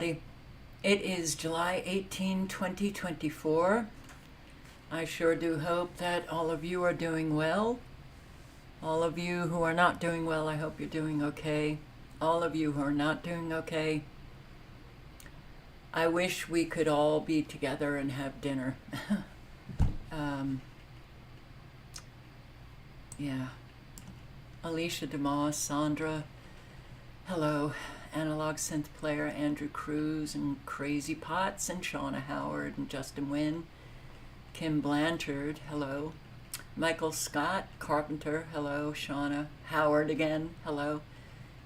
It is July 18, 2024. I sure do hope that all of you are doing well. All of you who are not doing well, I hope you're doing okay. All of you who are not doing okay, I wish we could all be together and have dinner. Yeah. Alicia DeMoss, Sandra, hello. Analog synth player Andrew Cruz and Crazy Potts and Shauna Howard and Justin Wynn, Kim Blanchard, hello. Michael Scott, Carpenter, hello. Shauna Howard again, hello.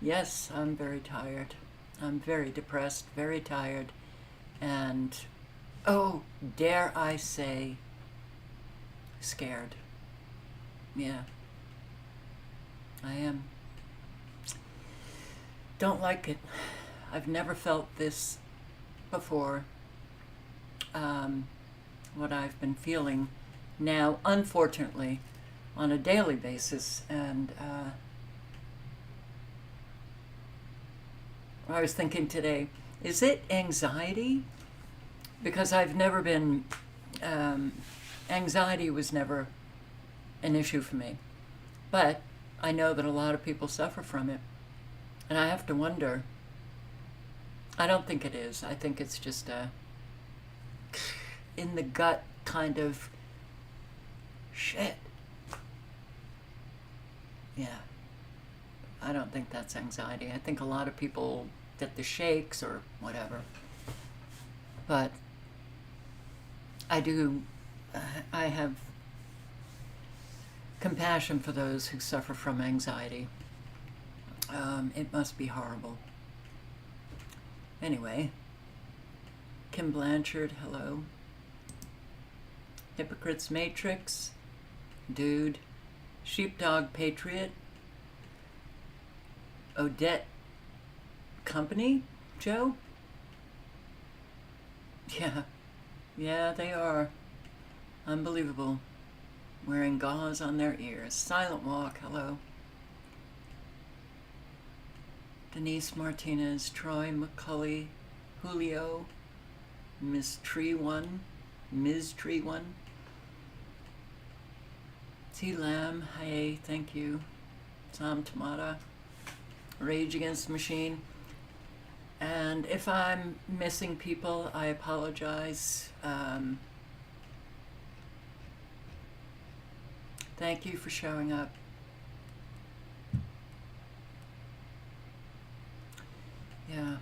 Yes, I'm very tired. I'm very depressed, very tired. And, oh, dare I say, scared. Yeah, I am. Don't like it. I've never felt this before. What I've been feeling now, unfortunately, on a daily basis. And I was thinking today, is it anxiety? Because I've never been, anxiety was never an issue for me. But I know that a lot of people suffer from it. And I have to wonder, I don't think it is. I think it's just a in the gut kind of shit. Yeah. I don't think that's anxiety. I think a lot of people get the shakes or whatever. But I have compassion for those who suffer from anxiety. It must be horrible. Anyway, Kim Blanchard, hello. Hypocrites Matrix, dude. Sheepdog Patriot, Odette Company, Joe? Yeah, they are. Unbelievable. Wearing gauze on their ears. Silent Walk, hello. Denise Martinez, Troy McCulley, Julio, Ms. Tree One, T. Lamb, hey, thank you. Tom Tomata, Rage Against the Machine. And if I'm missing people, I apologize. Thank you for showing up. Yeah.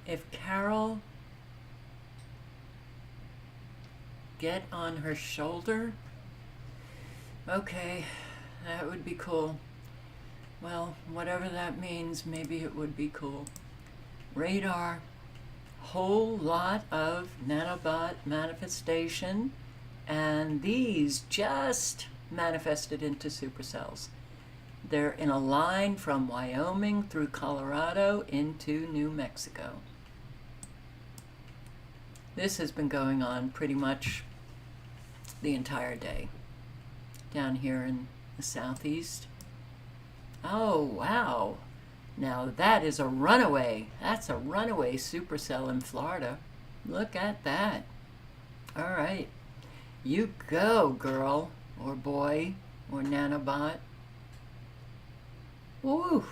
If Carol get on her shoulder, okay, that would be cool. Well, whatever that means, maybe it would be cool. Radar. Whole lot of nanobot manifestation, and these just manifested into supercells. They're in a line from Wyoming through Colorado into New Mexico. This has been going on pretty much the entire day down here in the southeast. Oh, wow. Now that is a runaway. That's a runaway supercell in Florida. Look at that. All right. You go, girl, or boy, or nanobot. Woo.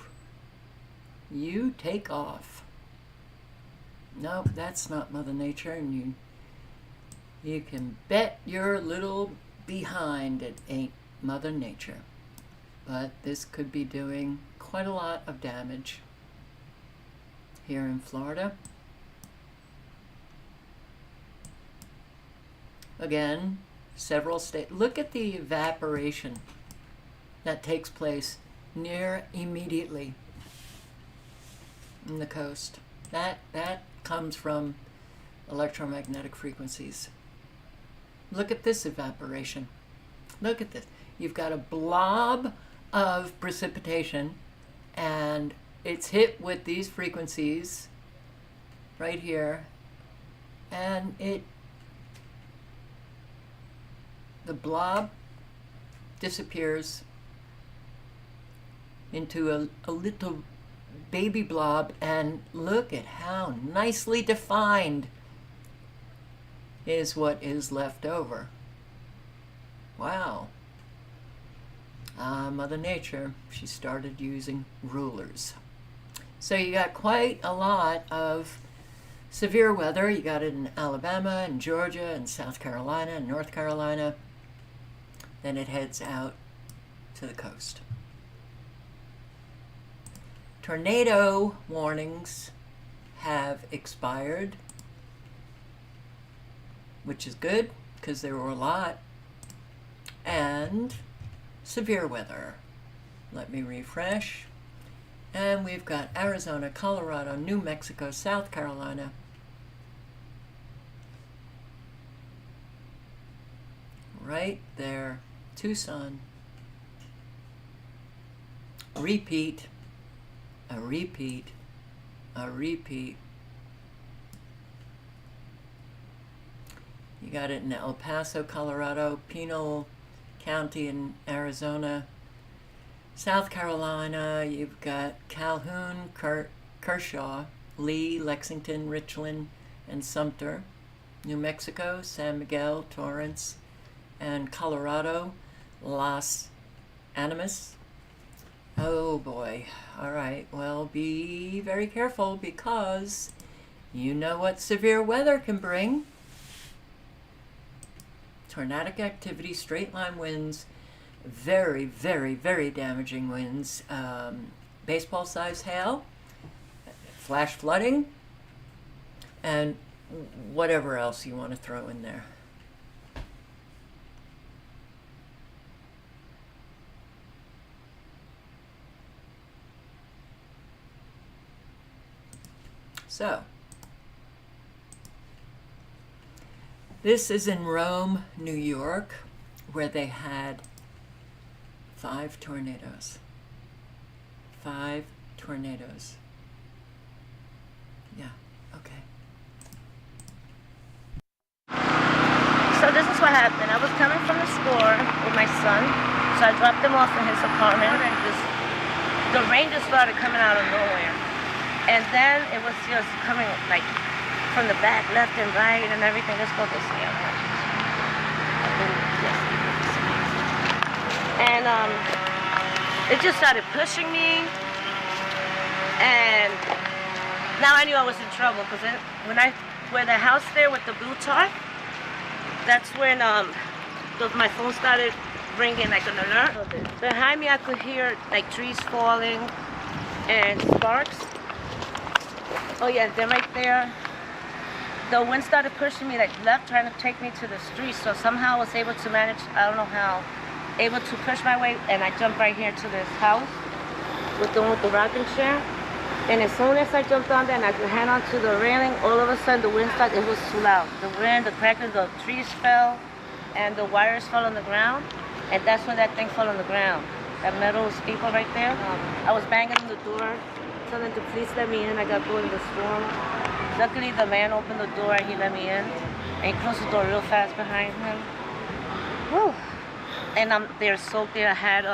You take off. Nope, that's not Mother Nature, and you can bet your little behind it ain't Mother Nature. But this could be doing quite a lot of damage here in Florida. Again, several states. Look at the evaporation that takes place near immediately in the coast. That comes from electromagnetic frequencies. Look at this evaporation. Look at this. You've got a blob of precipitation, and it's hit with these frequencies right here, and the blob disappears into a little baby blob, and look at how nicely defined is what is left over. Wow. Mother Nature, she started using rulers. So you got quite a lot of severe weather. You got it in Alabama and Georgia and South Carolina and North Carolina. Then it heads out to the coast. Tornado warnings have expired, which is good because there were a lot. And severe weather. Let me refresh. And we've got Arizona, Colorado, New Mexico, South Carolina. Right there. Tucson. Repeat. A repeat. A repeat. You got it in El Paso, Colorado, Pinal County in Arizona, South Carolina. You've got Calhoun, Kershaw, Lee, Lexington, Richland, and Sumter. New Mexico, San Miguel, Torrance, and Colorado, Los Animas. Oh boy. All right. Well, be very careful because you know what severe weather can bring. Tornadic activity, straight line winds, very, very, very damaging winds, baseball size hail, flash flooding, and whatever else you want to throw in there. So, this is in Rome, New York, where they had 5 tornadoes. 5 tornadoes. Yeah, okay. So this is what happened. I was coming from the store with my son, so I dropped him off in his apartment, and the rain just started coming out of nowhere. And then it was just coming like from the back, left and right, and everything. Let's go this way. And it just started pushing me, and now I knew I was in trouble because where the house there with the blue tarp, that's when my phone started ringing like an alert. Behind me, I could hear like trees falling and sparks. Oh yeah, then right there, the wind started pushing me like left, trying to take me to the street. So somehow I was able to manage, I don't know how, able to push my way, and I jumped right here to this house with the rocking chair. And as soon as I jumped on there and I could hand onto the railing, all of a sudden the wind started, it was too loud. The wind, the crackers, the trees fell, and the wires fell on the ground. And that's when that thing fell on the ground. That metal steeple right there. I was banging on the door, telling them to please let me in. I got bored in the storm. Luckily, the man opened the door and he let me in. And he closed the door real fast behind him. Whew. And I'm there soaked there. I had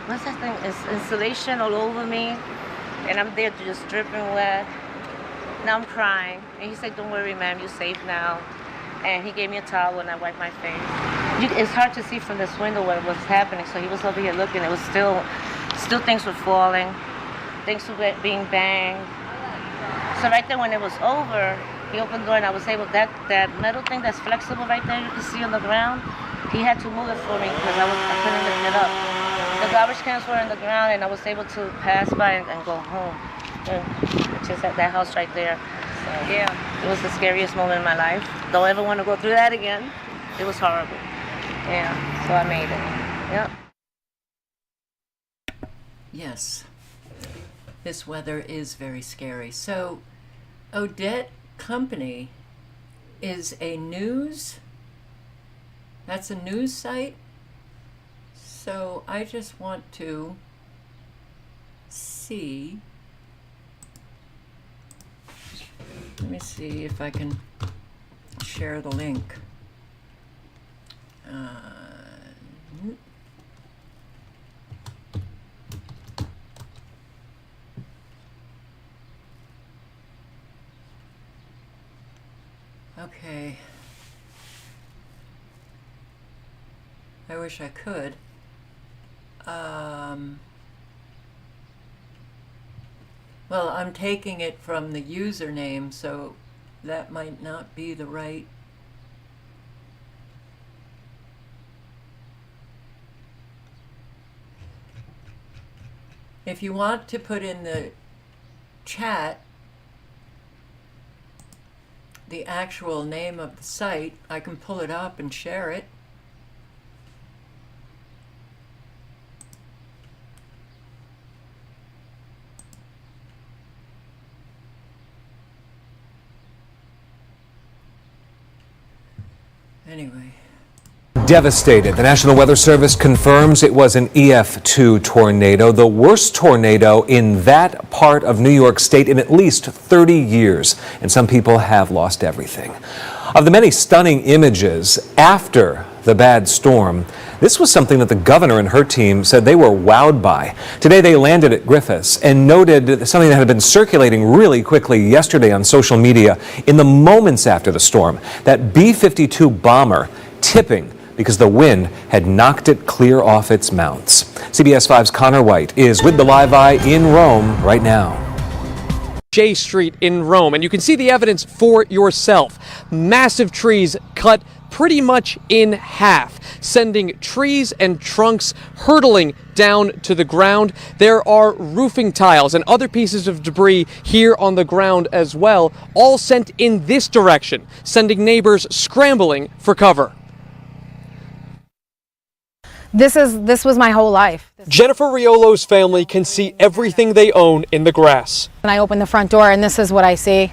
what's that thing? It's insulation all over me. And I'm there just dripping wet. Now I'm crying. And he said, don't worry, ma'am, you're safe now. And he gave me a towel and I wiped my face. It's hard to see from this window what was happening. So he was over here looking. It was still things were falling. Things were being banged. So right there when it was over, he opened the door and I was able, that metal thing that's flexible right there you can see on the ground, he had to move it for me because I couldn't lift it up. The garbage cans were on the ground and I was able to pass by and go home, which is at that house right there. So yeah, it was the scariest moment in my life. Don't ever want to go through that again. It was horrible. Yeah, so I made it. Yep. Yes, this weather is very scary. So, Odette Company is a news, that's a news site. So I just want to see, let me see if I can share the link. Okay. I wish I could. Well, I'm taking it from the username, so that might not be the right. If you want to put in the chat the actual name of the site, I can pull it up and share it. Anyway. Devastated. The National Weather Service confirms it was an EF2 tornado, the worst tornado in that part of New York State in at least 30 years. And some people have lost everything. Of the many stunning images after the bad storm, this was something that the governor and her team said they were wowed by. Today they landed at Griffiths and noted something that had been circulating really quickly yesterday on social media in the moments after the storm. That B-52 bomber tipping because the wind had knocked it clear off its mounts. CBS 5's Connor White is with the Live Eye in Rome right now. J Street in Rome, and you can see the evidence for yourself. Massive trees cut pretty much in half, sending trees and trunks hurtling down to the ground. There are roofing tiles and other pieces of debris here on the ground as well, all sent in this direction, sending neighbors scrambling for cover. This was my whole life. Jennifer Riolo's family can see everything they own in the grass. And I opened the front door and this is what I see.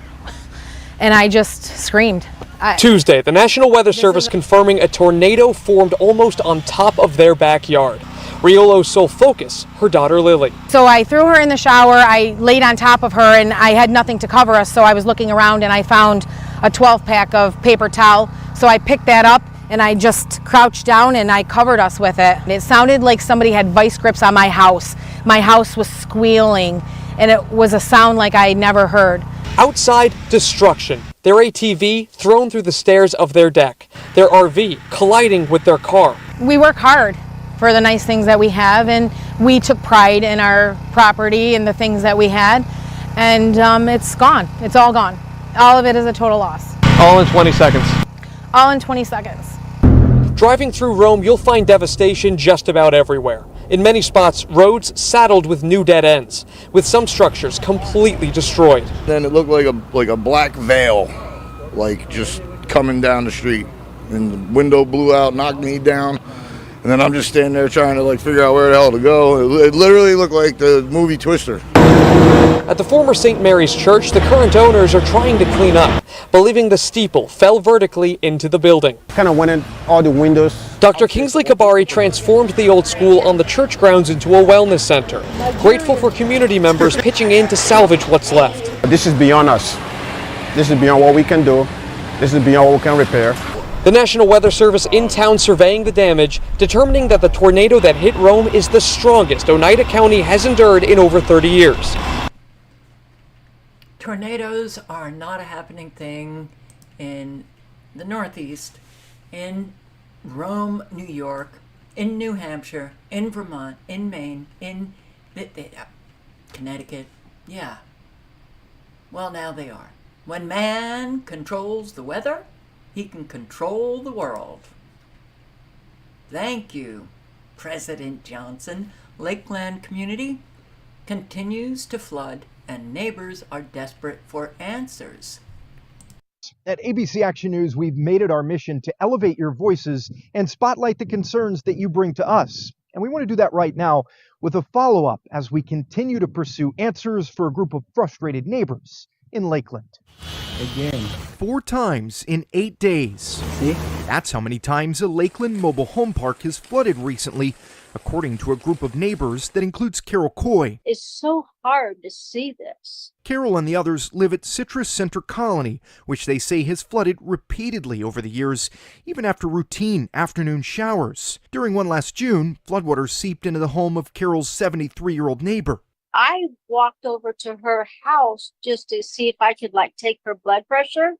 And I just screamed. Tuesday, the National Weather Service confirming a tornado formed almost on top of their backyard. Riolo's sole focus, her daughter Lily. So I threw her in the shower, I laid on top of her, and I had nothing to cover us, so I was looking around and I found a 12-pack of paper towel. So I picked that up and I just crouched down and I covered us with it. It sounded like somebody had vice grips on my house. My house was squealing and it was a sound like I had never heard. Outside, destruction. Their ATV thrown through the stairs of their deck. Their RV colliding with their car. We work hard for the nice things that we have, and we took pride in our property and the things that we had, and it's gone. It's all gone. All of it is a total loss. All in 20 seconds. All in 20 seconds. Driving through Rome, you'll find devastation just about everywhere. In many spots, roads saddled with new dead ends, with some structures completely destroyed. Then it looked like a black veil, like just coming down the street. And the window blew out, knocked me down. And then I'm just standing there trying to figure out where the hell to go. It literally looked like the movie Twister. At the former St. Mary's Church, the current owners are trying to clean up, believing the steeple fell vertically into the building. Kind of went in all the windows. Dr. Kingsley Kabari transformed the old school on the church grounds into a wellness center, grateful for community members pitching in to salvage what's left. This is beyond us. This is beyond what we can do. This is beyond what we can repair. The National Weather Service in town surveying the damage, determining that the tornado that hit Rome is the strongest Oneida County has endured in over 30 years. Tornadoes are not a happening thing in the Northeast, in Rome, New York, in New Hampshire, in Vermont, in Maine, in Connecticut. Yeah. Well, now they are. When man controls the weather, he can control the world. Thank you, President Johnson. Lakeland community continues to flood and neighbors are desperate for answers. At ABC Action News, we've made it our mission to elevate your voices and spotlight the concerns that you bring to us. And we want to do that right now with a follow-up as we continue to pursue answers for a group of frustrated neighbors. in Lakeland. Again. 4 times in 8 days. See? That's how many times a Lakeland mobile home park has flooded recently, according to a group of neighbors that includes Carol Coy. It's so hard to see this. Carol and the others live at Citrus Center Colony, which they say has flooded repeatedly over the years, even after routine afternoon showers. During one last June, floodwaters seeped into the home of Carol's 73-year-old neighbor. I walked over to her house just to see if I could take her blood pressure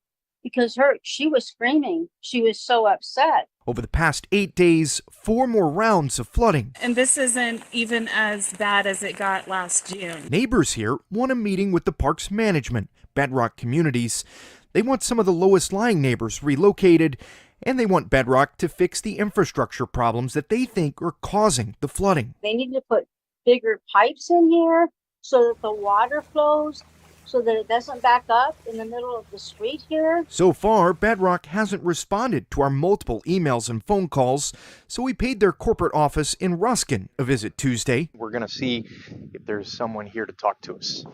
because she was screaming. She was so upset. Over the past 8 days, 4 more rounds of flooding. And this isn't even as bad as it got last June. Neighbors here want a meeting with the park's management, Bedrock Communities. They want some of the lowest lying neighbors relocated, and they want Bedrock to fix the infrastructure problems that they think are causing the flooding. They need to put bigger pipes in here so that the water flows, so that it doesn't back up in the middle of the street here. So far, Bedrock hasn't responded to our multiple emails and phone calls, so we paid their corporate office in Ruskin a visit Tuesday. We're going to see if there's someone here to talk to us.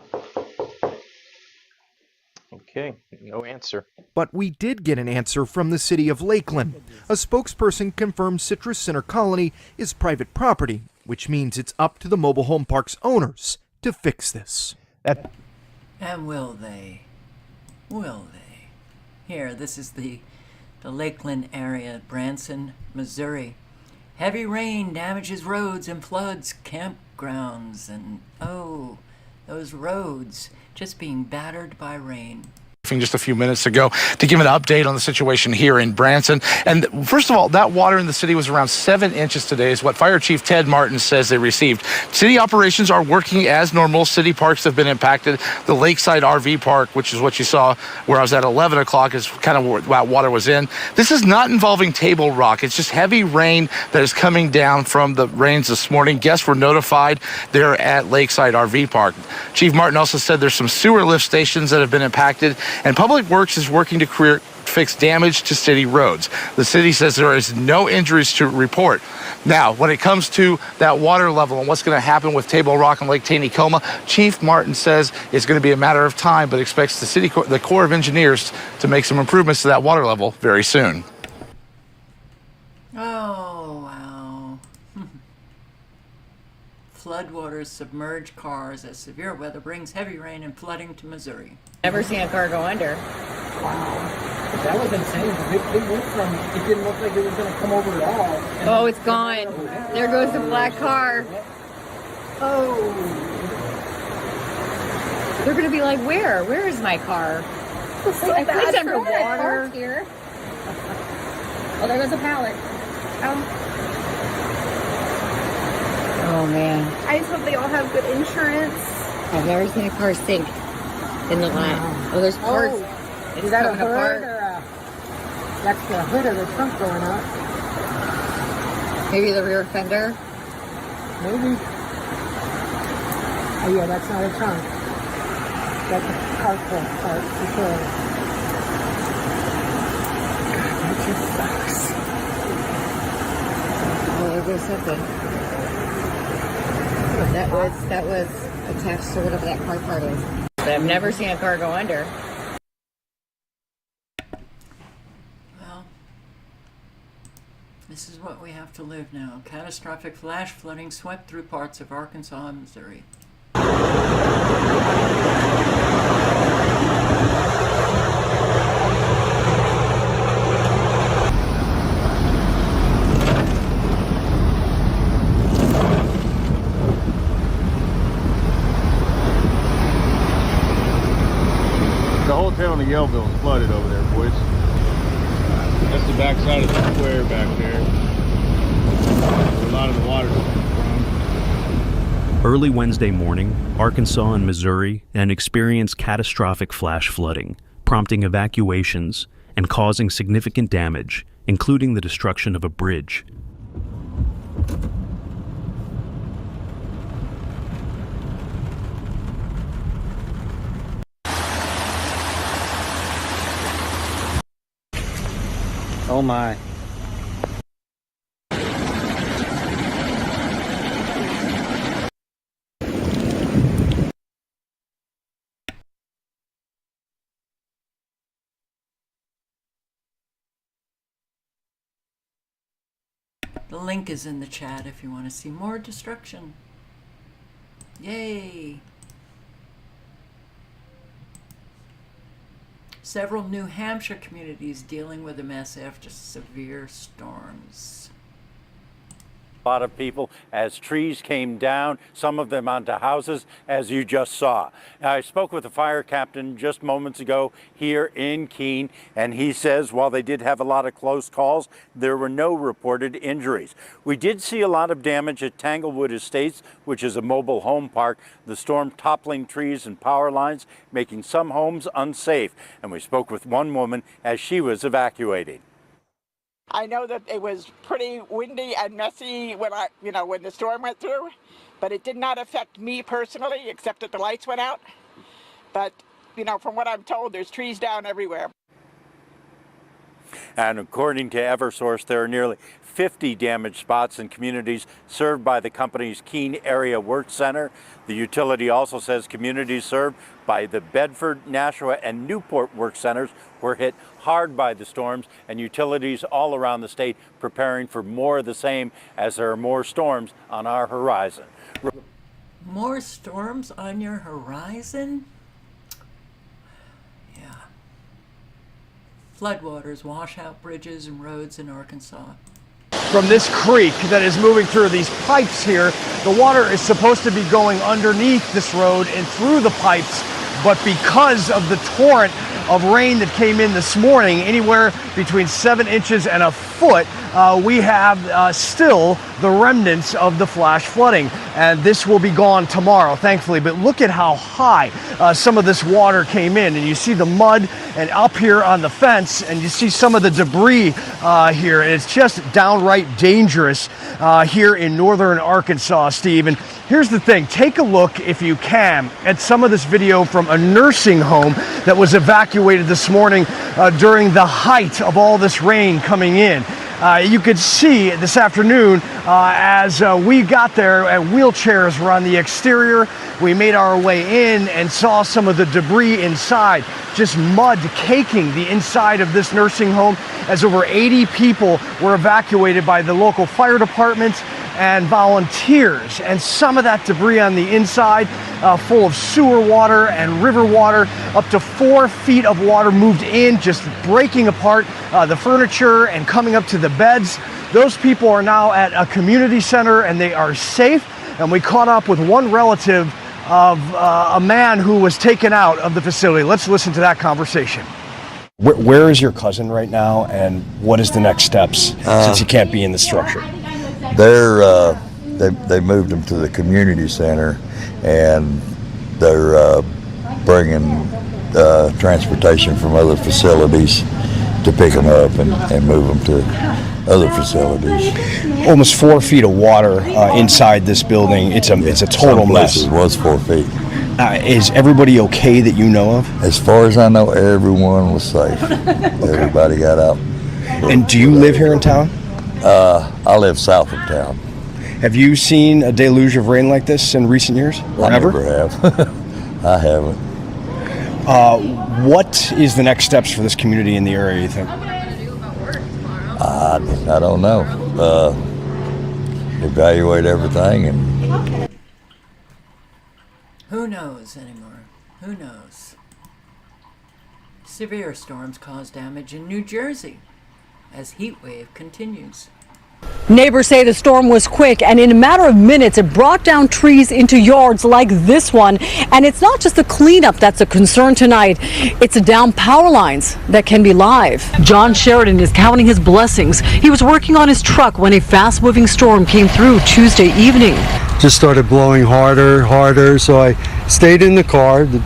Okay, no answer. But we did get an answer from the city of Lakeland. A spokesperson confirmed Citrus Center Colony is private property, which means it's up to the mobile home park's owners to fix this. And will they? Will they? Here, this is the Lakeland area, Branson, Missouri. Heavy rain damages roads and floods campgrounds, and those roads just being battered by rain. Just a few minutes ago to give an update on the situation here in Branson. And first of all, that water in the city was around 7 inches today is what Fire Chief Ted Martin says they received. City operations are working as normal. City parks have been impacted. The Lakeside RV Park, which is what you saw where I was at 11 o'clock, is kind of where that water was in. This is not involving Table Rock. It's just heavy rain that is coming down from the rains this morning. Guests were notified there at Lakeside RV Park. Chief Martin also said there's some sewer lift stations that have been impacted, and Public Works is working to fix damage to city roads. The city says there is no injuries to report. Now, when it comes to that water level and what's going to happen with Table Rock and Lake Taneycoma, Chief Martin says it's going to be a matter of time, but expects the Corps of Engineers to make some improvements to that water level very soon. Oh, wow. Floodwaters submerge cars as severe weather brings heavy rain and flooding to Missouri. Never seen a car go under. Wow. That was insane. It went from, it didn't look like it was going to come over at all. Oh, it's gone. There goes the black car. Oh. They're going to be like, where? Where is my car? I think underwater. Here. Oh, there goes a pallet. Oh, man. I just hope they all have good insurance. I've never seen a car sink in the line. Oh, there's parts. Is that a hood or that's the hood of the trunk going up? Maybe the rear fender? Maybe. Oh yeah, that's not a trunk. That's a carport part for sure. God, that just sucks. Oh, there goes something. That was attached to whatever that car part is. But I've never seen a car go under. Well, this is what we have to live now. Catastrophic flash flooding swept through parts of Arkansas and Missouri. Town of Yellville is flooded over there, boys. That's the backside of the square back there. Where a lot of the water's coming from. Early Wednesday morning, Arkansas and Missouri experienced catastrophic flash flooding, prompting evacuations and causing significant damage, including the destruction of a bridge. Oh my. The link is in the chat if you want to see more destruction. Yay! Several New Hampshire communities dealing with a mess after severe storms. A lot of people as trees came down, some of them onto houses, as you just saw. I spoke with the fire captain just moments ago here in Keene, and he says while they did have a lot of close calls, there were no reported injuries. We did see a lot of damage at Tanglewood Estates, which is a mobile home park. The storm toppling trees and power lines, making some homes unsafe. And we spoke with one woman as she was evacuated. I know that it was pretty windy and messy when when the storm went through, but it did not affect me personally, except that the lights went out. But, from what I'm told, there's trees down everywhere. And according to Eversource, there are nearly 50 damaged spots in communities served by the company's Keene Area Work Center. The utility also says communities served by the Bedford, Nashua, and Newport Work Centers were hit hard by the storms, and utilities all around the state preparing for more of the same as there are more storms on our horizon. More storms on your horizon? Yeah. Floodwaters wash out bridges and roads in Arkansas. From this creek that is moving through these pipes here, the water is supposed to be going underneath this road and through the pipes, but because of the torrent of rain that came in this morning, anywhere between 7 inches and a foot, we have still the remnants of the flash flooding, and this will be gone tomorrow, thankfully. But look at how high some of this water came in, and you see the mud and up here on the fence, and you see some of the debris here, and it's just downright dangerous here in northern Arkansas, Steve. And here's the thing, take a look if you can at some of this video from a nursing home that was evacuated this morning during the height of all this rain coming in. You could see this afternoon as we got there, wheelchairs were on the exterior. We made our way in and saw some of the debris inside, just mud caking the inside of this nursing home, as over 80 people were evacuated by the local fire department and volunteers. And some of that debris on the inside, full of sewer water and river water, up to 4 feet of water moved in, just breaking apart the furniture and coming up to the beds. Those people are now at a community center and they are safe. And we caught up with one relative of a man who was taken out of the facility. Let's listen to that conversation. Where is your cousin right now, and what is the next steps since he can't be in the structure? They moved him to the community center, and they're bringing transportation from other facilities to pick him up and move him to other facilities. Almost 4 feet of water inside this building. It's a total mess. It was 4 feet. Is everybody okay that you know of? As far as I know, everyone was safe. Everybody got out. And do you live here in town? I live south of town. Have you seen a deluge of rain like this in recent years? Or I ever? never have. I haven't. What is the next steps for this community in the area, you think? I don't know. Evaluate everything and... Who knows anymore? Who knows? Severe storms cause damage in New Jersey as heat wave continues. Neighbors say the storm was quick, and in a matter of minutes, it brought down trees into yards like this one. And it's not just the cleanup that's a concern tonight. It's the down power lines that can be live. John Sheridan is counting his blessings. He was working on his truck when a fast-moving storm came through Tuesday evening. Just started blowing harder, so I stayed in the car. The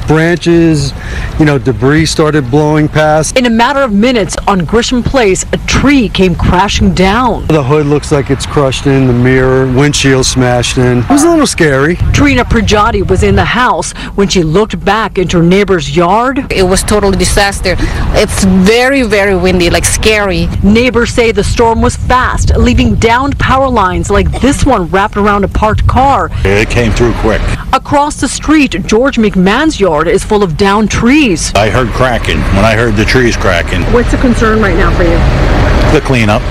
branches, debris started blowing past. In a matter of minutes on Grisham Place, a tree came crashing down. The hood looks like it's crushed in, the mirror, windshield smashed in. It was a little scary. Trina Prajati was in the house when she looked back into her neighbor's yard. It was totally disaster. It's very, very windy, like scary. Neighbors say the storm was fast, leaving downed power lines like this one wrapped around a parked car. It came through quick. Across the street, George McMahon's yard is full of downed trees. I heard cracking when I heard the trees cracking. What's the concern right now for you? The cleanup.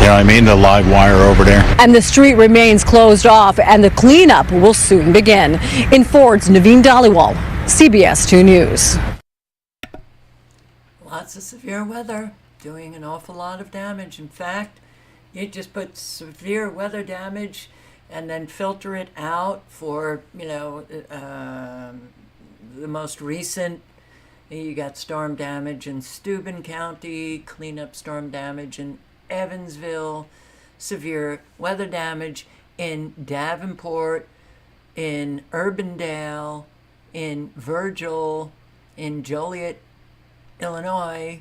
You know what I mean? The live wire over there. And the street remains closed off, and the cleanup will soon begin. In Ford's Naveen Dhaliwal, CBS 2 News. Lots of severe weather doing an awful lot of damage. In fact, you just put severe weather damage and then filter it out for, the most recent. You got storm damage in Steuben County, cleanup storm damage in Evansville, severe weather damage in Davenport, in Urbandale, in Virgil, in Joliet, Illinois,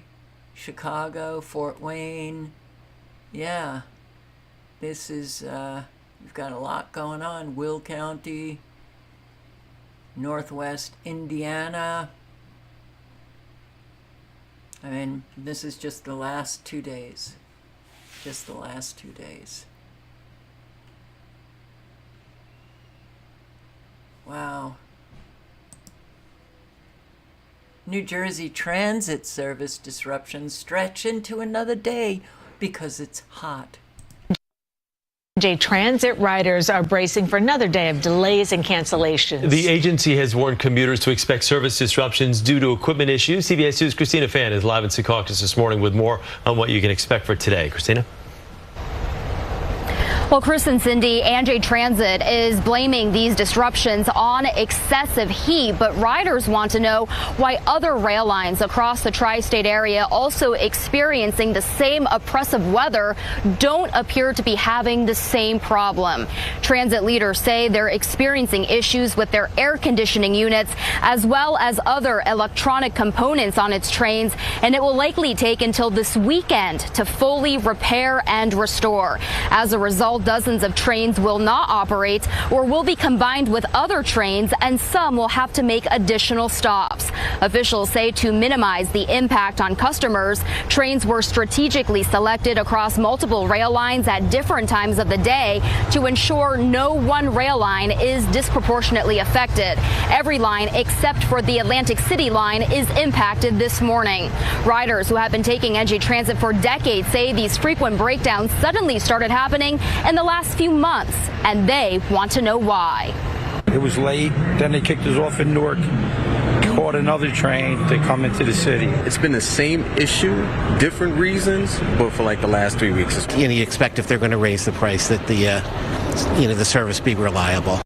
Chicago, Fort Wayne. Yeah, this is, we've got a lot going on. Will County, Northwest Indiana. I mean, this is just the last 2 days. Just the last 2 days. Wow. New Jersey Transit service disruptions stretch into another day because it's hot. Transit riders are bracing for another day of delays and cancellations. The agency has warned commuters to expect service disruptions due to equipment issues. CBS News' Christina Fan is live in Secaucus this morning with more on what you can expect for today. Christina? Well, Chris and Cindy, ANJ Transit is blaming these disruptions on excessive heat, but riders want to know why other rail lines across the tri-state area also experiencing the same oppressive weather don't appear to be having the same problem. Transit leaders say they're experiencing issues with their air conditioning units as well as other electronic components on its trains, and it will likely take until this weekend to fully repair and restore. As a result, dozens of trains will not operate or will be combined with other trains, and some will have to make additional stops. Officials say to minimize the impact on customers, trains were strategically selected across multiple rail lines at different times of the day to ensure no one rail line is disproportionately affected. Every line except for the Atlantic City line is impacted this morning. Riders who have been taking NJ Transit for decades say these frequent breakdowns suddenly started happening in the last few months, and they want to know why. It was late, then they kicked us off in Newark, caught another train to come into the city. It's been the same issue, different reasons, but for like the last 3 weeks. You expect if they're going to raise the price that the service be reliable.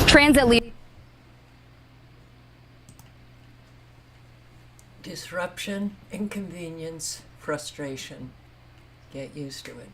Transit lead. Disruption, inconvenience, frustration. Get used to it.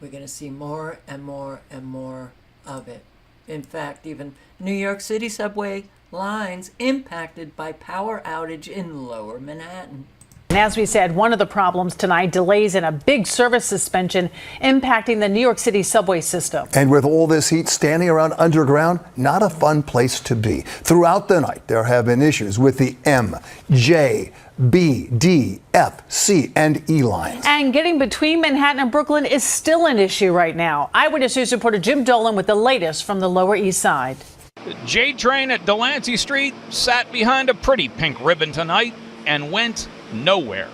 We're going to see more and more and more of it. In fact, even New York City subway lines impacted by power outage in Lower Manhattan. And as we said, one of the problems tonight, delays in a big service suspension impacting the New York City subway system. And with all this heat standing around underground, not a fun place to be. Throughout the night, there have been issues with the M, J, B, D, F, C, and E lines. And getting between Manhattan and Brooklyn is still an issue right now. Eyewitness News reporter Jim Dolan with the latest from the Lower East Side. The J train at Delancey Street sat behind a pretty pink ribbon tonight and went nowhere.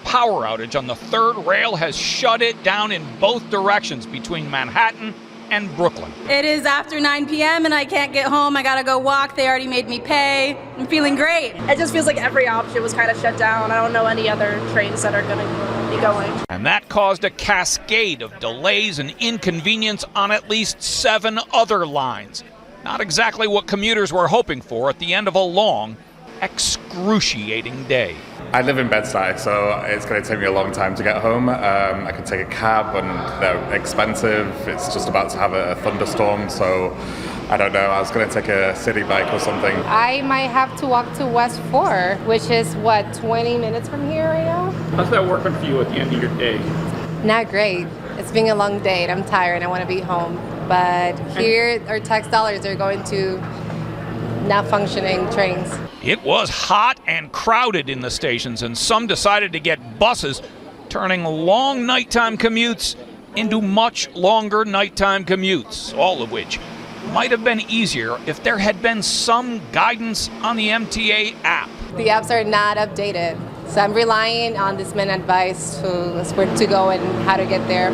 Power outage on the third rail has shut it down in both directions between Manhattan and Brooklyn. It is after 9 p.m. and I can't get home. I gotta go walk. They already made me pay. I'm feeling great. It just feels like every option was kind of shut down. I don't know any other trains that are gonna be going. And that caused a cascade of delays and inconvenience on at least 7 other lines. Not exactly what commuters were hoping for at the end of a long, excruciating day. I live in Bed-Stuy, so it's going to take me a long time to get home. I could take a cab and they're expensive. It's just about to have a thunderstorm, so I don't know. I was going to take a city bike or something. I might have to walk to West 4, which is, 20 minutes from here right now? How's that working for you at the end of your day? Not great. It's been a long day and I'm tired and I want to be home. But here, our tax dollars are going to not functioning trains. It was hot and crowded in the stations, and some decided to get buses, turning long nighttime commutes into much longer nighttime commutes, all of which might have been easier if there had been some guidance on the MTA app. The apps are not updated. So I'm relying on this man advice to where to go and how to get there.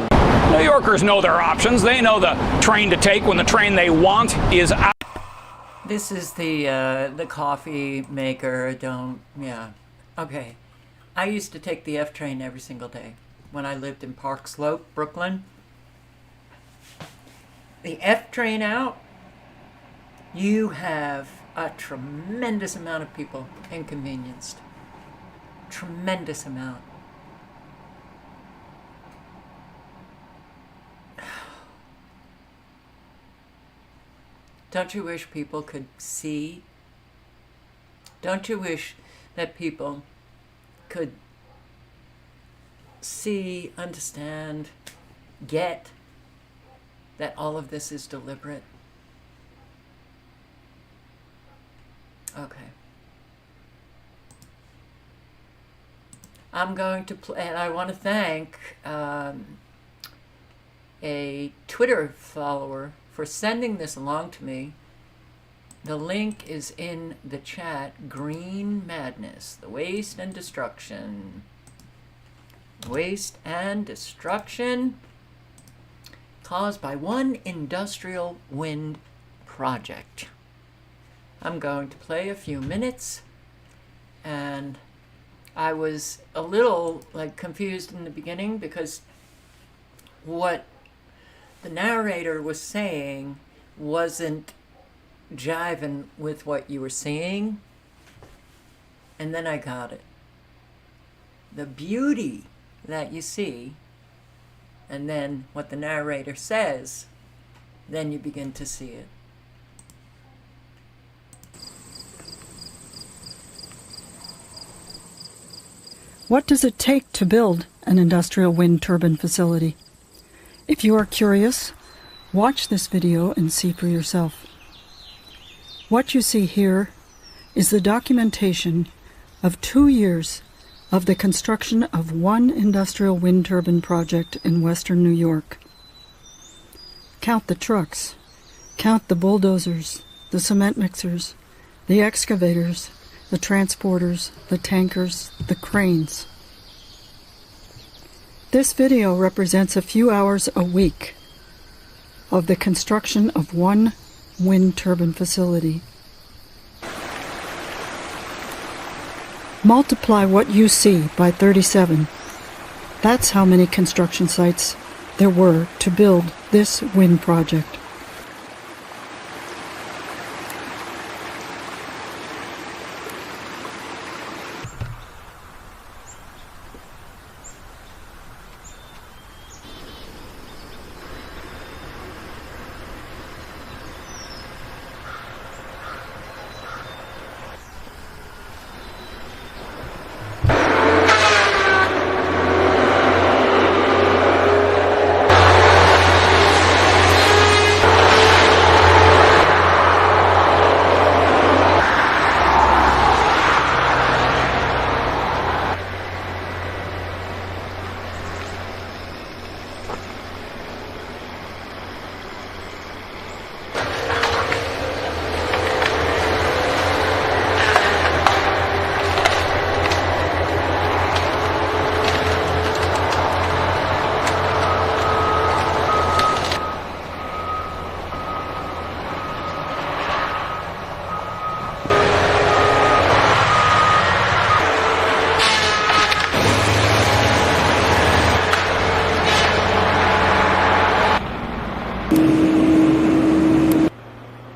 New Yorkers know their options. They know the train to take when the train they want is out. This is the coffee maker. Okay. I used to take the F train every single day when I lived in Park Slope, Brooklyn. The F train out, you have a tremendous amount of people inconvenienced. Tremendous amount. Don't you wish people could see? Don't you wish that people could see, understand, get that all of this is deliberate? Okay. I'm going to play, and I want to thank a Twitter follower for sending this along to me. The link is in the chat. Green Madness, the waste and destruction. Waste and destruction caused by one industrial wind project. I'm going to play a few minutes, and I was a little confused in the beginning because what the narrator was saying wasn't jiving with what you were seeing, and then I got it. The beauty that you see, and then what the narrator says, then you begin to see it. What does it take to build an industrial wind turbine facility? If you are curious, watch this video and see for yourself. What you see here is the documentation of 2 years of the construction of one industrial wind turbine project in western New York. Count the trucks, count the bulldozers, the cement mixers, the excavators, the transporters, the tankers, the cranes. This video represents a few hours a week of the construction of one wind turbine facility. Multiply what you see by 37. That's how many construction sites there were to build this wind project.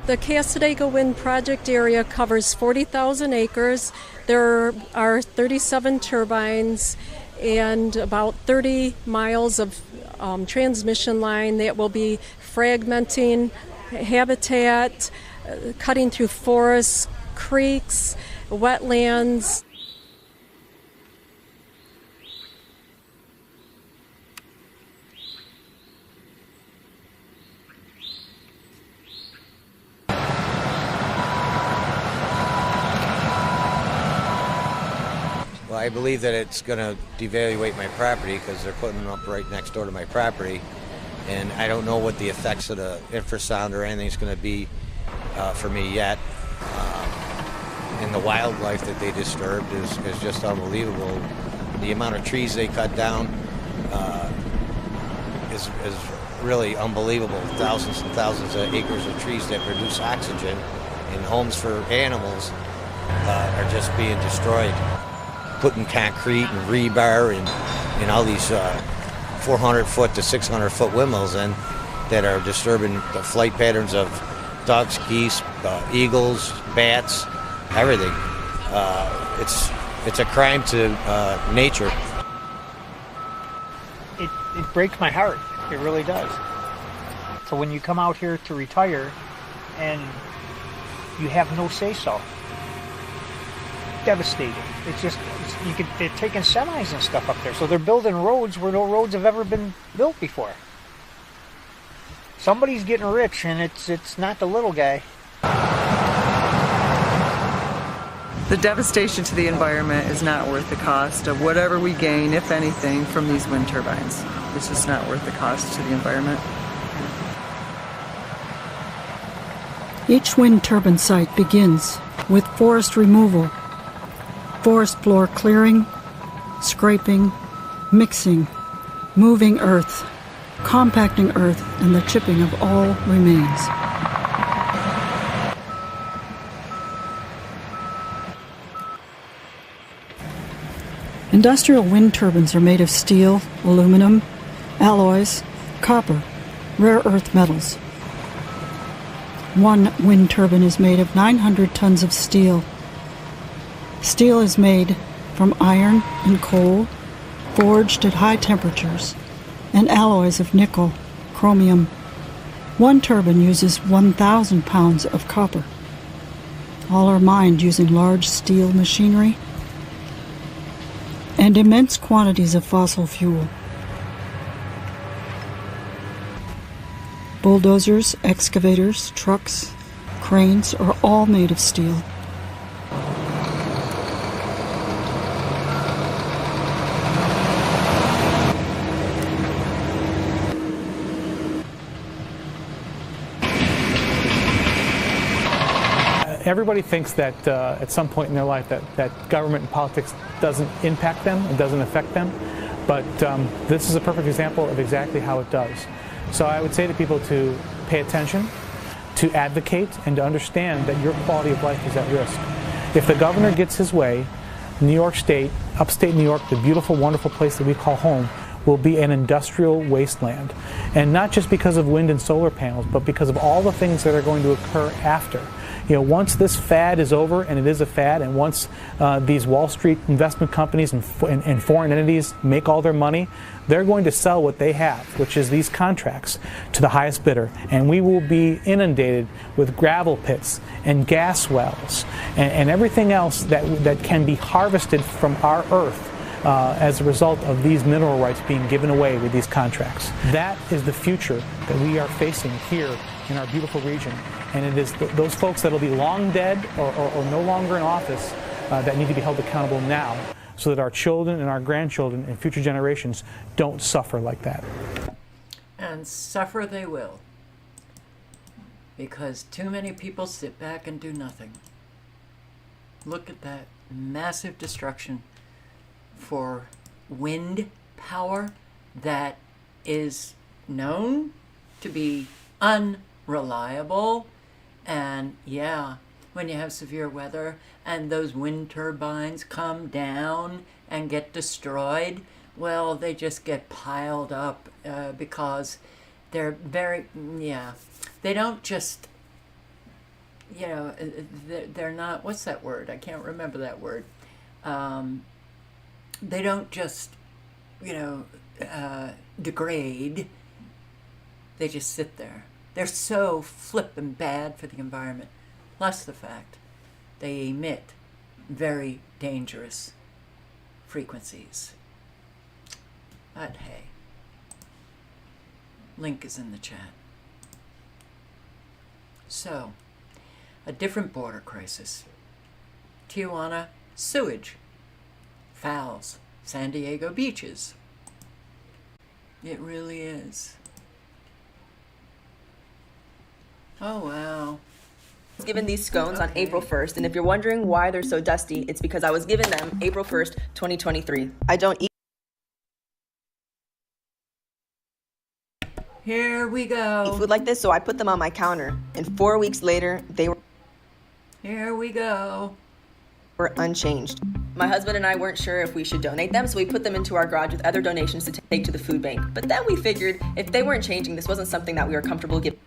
The Cassadaga Wind Project area covers 40,000 acres. There are 37 turbines and about 30 miles of transmission line that will be fragmenting habitat, cutting through forests, creeks, wetlands. Well, I believe that it's going to devaluate my property because they're putting them up right next door to my property, and I don't know what the effects of the infrasound or anything is going to be for me yet. and the wildlife that they disturbed is just unbelievable. The amount of trees they cut down is really unbelievable. Thousands and thousands of acres of trees that produce oxygen and homes for animals are just being destroyed. Putting concrete and rebar and all these 400-foot to 600-foot windmills in that are disturbing the flight patterns of ducks, geese, eagles, bats, everything. It's a crime to nature. It breaks my heart. It really does. So when you come out here to retire and you have no say-so, devastating. They're taking semis and stuff up there, so they're building roads where no roads have ever been built before. Somebody's getting rich, and it's not the little guy. The devastation to the environment is not worth the cost of whatever we gain, if anything, from these wind turbines. It's just not worth the cost to the environment. Each wind turbine site begins with forest removal, forest floor clearing, scraping, mixing, moving earth, compacting earth, and the chipping of all remains. Industrial wind turbines are made of steel, aluminum, alloys, copper, rare earth metals. One wind turbine is made of 900 tons of steel. Steel is made from iron and coal, forged at high temperatures, and alloys of nickel, chromium. One turbine uses 1,000 pounds of copper. All are mined using large steel machinery and immense quantities of fossil fuel. Bulldozers, excavators, trucks, cranes are all made of steel. Everybody thinks that at some point in their life that government and politics doesn't impact them, it doesn't affect them, but this is a perfect example of exactly how it does. So I would say to people to pay attention, to advocate, and to understand that your quality of life is at risk. If the governor gets his way, New York State, upstate New York, the beautiful, wonderful place that we call home, will be an industrial wasteland. And not just because of wind and solar panels, but because of all the things that are going to occur after. You know, once this fad is over, and it is a fad, and once these Wall Street investment companies and foreign entities make all their money, they're going to sell what they have, which is these contracts, to the highest bidder. And we will be inundated with gravel pits and gas wells and everything else that can be harvested from our earth as a result of these mineral rights being given away with these contracts. That is the future that we are facing here in our beautiful region. And it is those folks that will be long dead or no longer in office that need to be held accountable now, so that our children and our grandchildren and future generations don't suffer like that. And suffer they will, because too many people sit back and do nothing. Look at that massive destruction for wind power that is known to be unreliable. And yeah, when you have severe weather and those wind turbines come down and get destroyed, well, they just get piled up because they're they don't just, they're not, what's that word? I can't remember that word. They don't just, degrade. They just sit there. They're so flippin' bad for the environment. Plus the fact they emit very dangerous frequencies. But hey, link is in the chat. So, a different border crisis. Tijuana sewage fouls San Diego beaches. It really is. Oh wow. Given these scones on April 1st, and if you're wondering why they're so dusty, it's because I was given them April 1st, 2023. I don't eat. Here we go. Food like this, so I put them on my counter. And 4 weeks later, they were. Here we go. Were unchanged. My husband and I weren't sure if we should donate them, so we put them into our garage with other donations to take to the food bank. But then we figured if they weren't changing, this wasn't something that we were comfortable giving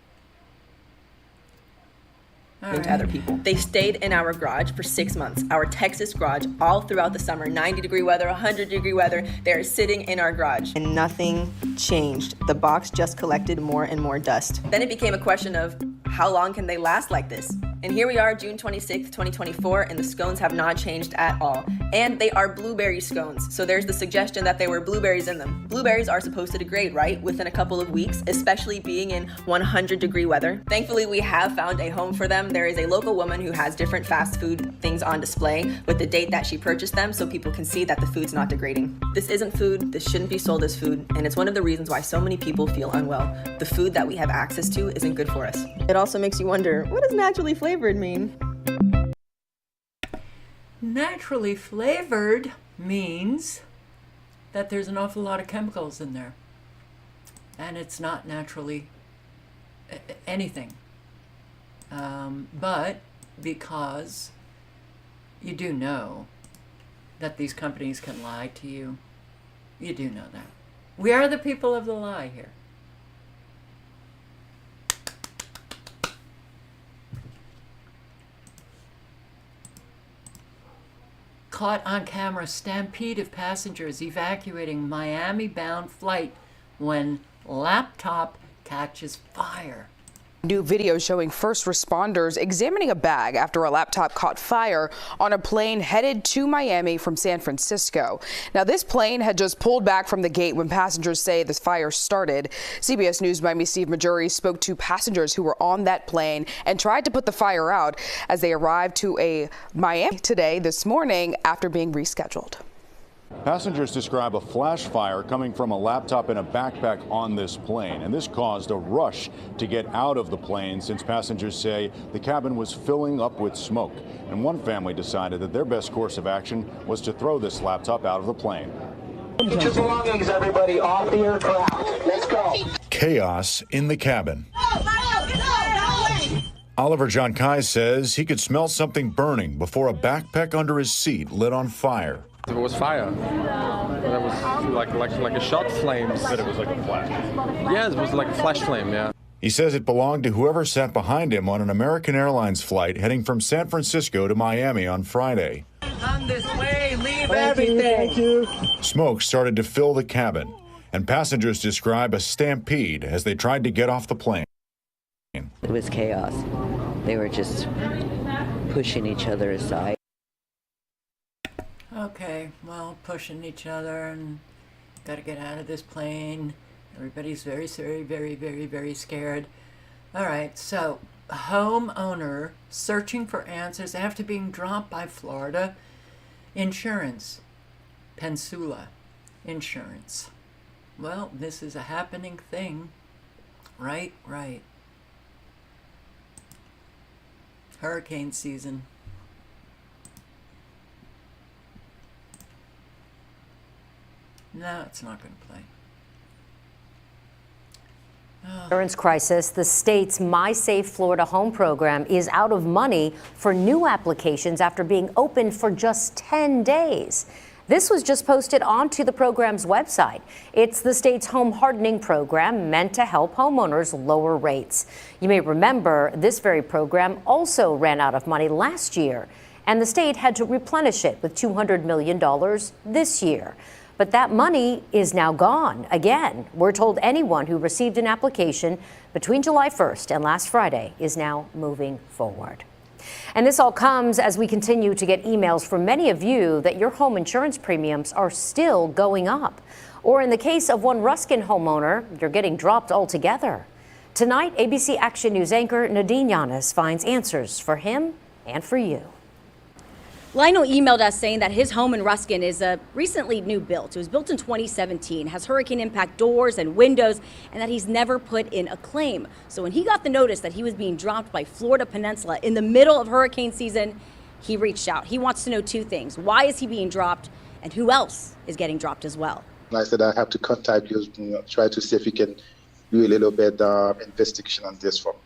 to other people. They stayed in our garage for 6 months, our Texas garage, all throughout the summer, 90-degree weather, 100-degree weather. They're sitting in our garage. And nothing changed. The box just collected more and more dust. Then it became a question of how long can they last like this? And here we are, June 26th, 2024, and the scones have not changed at all. And they are blueberry scones, so there's the suggestion that there were blueberries in them. Blueberries are supposed to degrade, right, within a couple of weeks, especially being in 100-degree weather. Thankfully, we have found a home for them. There is a local woman who has different fast food things on display with the date that she purchased them so people can see that the food's not degrading. This isn't food, this shouldn't be sold as food, and it's one of the reasons why so many people feel unwell. The food that we have access to isn't good for us. It also makes you wonder, what does naturally flavored mean? Naturally flavored means that there's an awful lot of chemicals in there. And it's not naturally anything. But because you do know that these companies can lie to you, you do know that. We are the people of the lie here. Caught on camera stampede of passengers evacuating Miami-bound flight when laptop catches fire. New video showing first responders examining a bag after a laptop caught fire on a plane headed to Miami from San Francisco. Now, this plane had just pulled back from the gate when passengers say the fire started. CBS News Miami's Steve Majuri spoke to passengers who were on that plane and tried to put the fire out as they arrived to a Miami today this morning after being rescheduled. Passengers describe a flash fire coming from a laptop in a backpack on this plane, and this caused a rush to get out of the plane since passengers say the cabin was filling up with smoke. And one family decided that their best course of action was to throw this laptop out of the plane. Get your belongings, everybody, off the aircraft. Let's go. Chaos in the cabin. Oliver John Kai says he could smell something burning before a backpack under his seat lit on fire. It was fire. It was like a shot flame. But it was like a flash. Yeah, it was like a flash flame, yeah. He says it belonged to whoever sat behind him on an American Airlines flight heading from San Francisco to Miami on Friday. On this way, leave everything. Thank you. Smoke started to fill the cabin, and passengers describe a stampede as they tried to get off the plane. It was chaos. They were just pushing each other aside. Okay, well, pushing each other and got to get out of this plane. Everybody's very, very, very, very, very scared. All right, so homeowner searching for answers after being dropped by Florida insurance. Pensula insurance. Well, this is a happening thing. Right. Hurricane season. No, it's not going to play. Insurance crisis. The state's My Safe Florida Home program is out of money for new applications after being open for just 10 days. This was just posted onto the program's website. It's the state's home hardening program meant to help homeowners lower rates. You may remember this very program also ran out of money last year, and the state had to replenish it with $200 million this year. But that money is now gone again. We're told anyone who received an application between July 1st and last Friday is now moving forward. And this all comes as we continue to get emails from many of you that your home insurance premiums are still going up. Or in the case of one Ruskin homeowner, you're getting dropped altogether. Tonight, ABC Action News anchor Nadine Yanis finds answers for him and for you. Lionel emailed us saying that his home in Ruskin is a recently new built. It was built in 2017, has hurricane impact doors and windows, and that he's never put in a claim. So when he got the notice that he was being dropped by Florida Peninsula in the middle of hurricane season, he reached out. He wants to know two things. Why is he being dropped, and who else is getting dropped as well? I said I have to contact you, try to see if you can do a little bit investigation on this for me.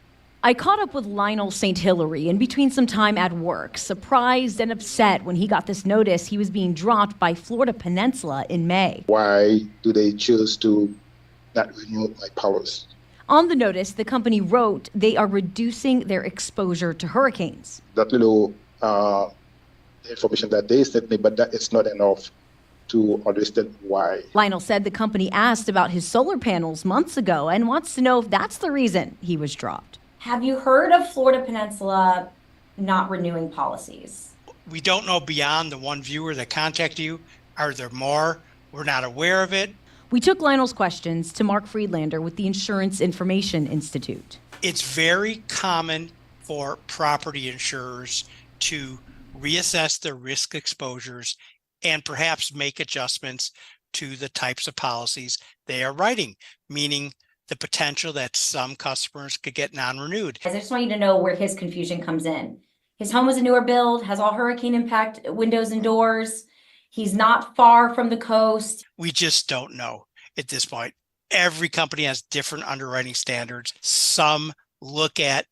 I caught up with Lionel St. Hilary in between some time at work, surprised and upset when he got this notice he was being dropped by Florida Peninsula in May. Why do they choose to not renew my powers? On the notice, the company wrote they are reducing their exposure to hurricanes. That little information that they sent me, but that it's not enough to understand why. Lionel said the company asked about his solar panels months ago and wants to know if that's the reason he was dropped. Have you heard of Florida Peninsula not renewing policies? We don't know beyond the one viewer that contacted you. Are there more? We're not aware of it. We took Lionel's questions to Mark Friedlander with the Insurance Information Institute. It's very common for property insurers to reassess their risk exposures and perhaps make adjustments to the types of policies they are writing, meaning the potential that some customers could get non-renewed. I just want you to know where his confusion comes in. His home was a newer build, has all hurricane impact windows and doors. He's not far from the coast. We just don't know at this point. Every company has different underwriting standards. Some look at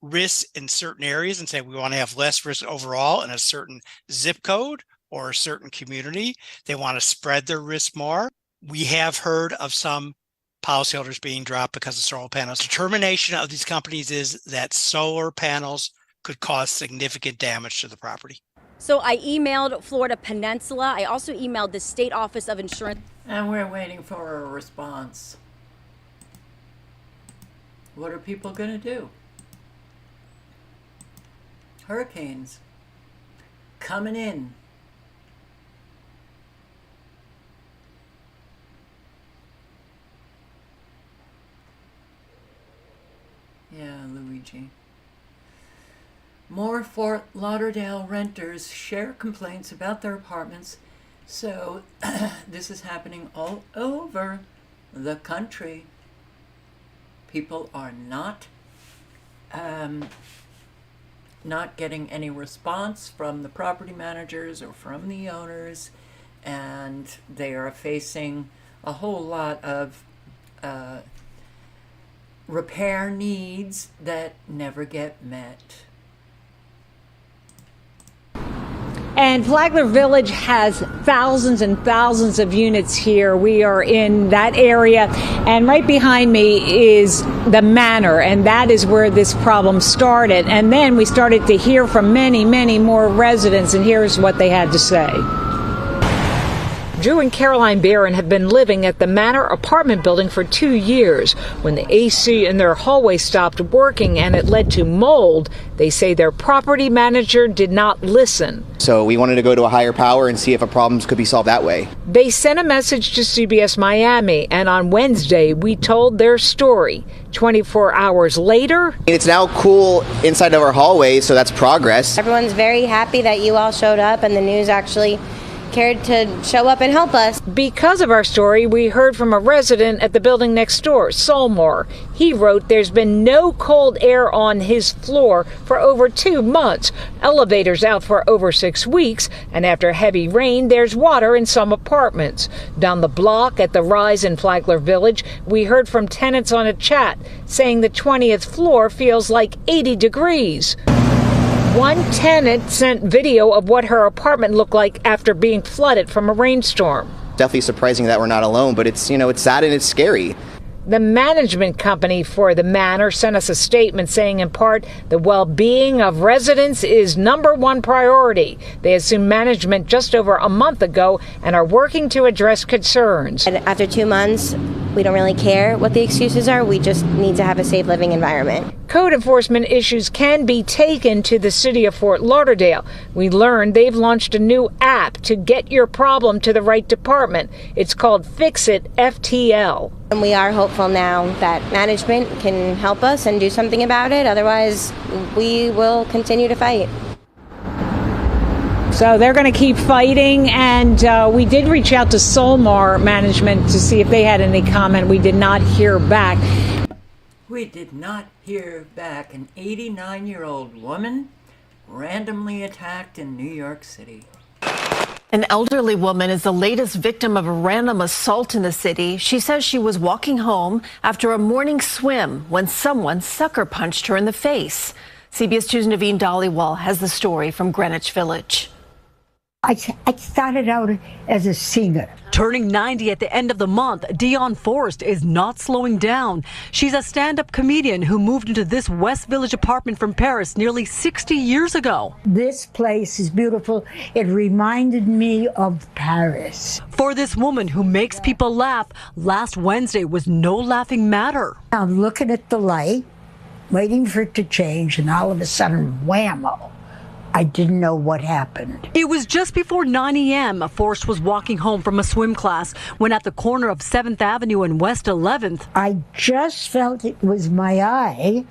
risks in certain areas and say we want to have less risk overall in a certain zip code or a certain community. They want to spread their risk more. We have heard of some policyholders being dropped because of solar panels. Determination of these companies is that solar panels could cause significant damage to the property. So I emailed Florida Peninsula. I also emailed the State Office of Insurance. And we're waiting for a response. What are people going to do? Hurricanes coming in. Yeah, Luigi. More Fort Lauderdale renters share complaints about their apartments. So this is happening all over the country. People are not getting any response from the property managers or from the owners, and they are facing a whole lot of repair needs that never get met. And Flagler Village has thousands and thousands of units here. We are in that area, and right behind me is the Manor, and that is where this problem started. And then we started to hear from many, many more residents, and here's what they had to say. Drew and Caroline Barron have been living at the Manor apartment building for 2 years. When the AC in their hallway stopped working and it led to mold, they say their property manager did not listen. So we wanted to go to a higher power and see if a problems could be solved that way. They sent a message to CBS Miami, and on Wednesday we told their story. 24 hours later, it's now cool inside of our hallway, so that's progress. Everyone's very happy that you all showed up and the news actually cared to show up and help us. Because of our story, we heard from a resident at the building next door, Solmore. He wrote there's been no cold air on his floor for over 2 months, elevators out for over 6 weeks, and after heavy rain, there's water in some apartments. Down the block at the Rise in Flagler Village, we heard from tenants on a chat saying the 20th floor feels like 80 degrees. One tenant sent video of what her apartment looked like after being flooded from a rainstorm. Definitely surprising that we're not alone, but it's sad and it's scary. The management company for the Manor sent us a statement saying, in part, the well-being of residents is #1 priority. They assumed management just over a month ago and are working to address concerns. And after 2 months, we don't really care what the excuses are. We just need to have a safe living environment. Code enforcement issues can be taken to the city of Fort Lauderdale. We learned they've launched a new app to get your problem to the right department. It's called Fix It FTL. And we are hopeful now that management can help us and do something about it. Otherwise, we will continue to fight. So they're going to keep fighting, and we did reach out to Solmar management to see if they had any comment. We did not hear back. We did not hear back. An 89-year-old woman randomly attacked in New York City. An elderly woman is the latest victim of a random assault in the city. She says she was walking home after a morning swim when someone sucker punched her in the face. CBS 2's Naveen Dhaliwal has the story from Greenwich Village. I started out as a singer. Turning 90 at the end of the month, Dionne Forrest is not slowing down. She's a stand-up comedian who moved into this West Village apartment from Paris nearly 60 years ago. This place is beautiful. It reminded me of Paris. For this woman who makes people laugh, last Wednesday was no laughing matter. I'm looking at the light, waiting for it to change, and all of a sudden, whammo. I didn't know what happened. It was just before 9 a.m. Forrest was walking home from a swim class when at the corner of 7th Avenue and West 11th. I just felt it was my eye,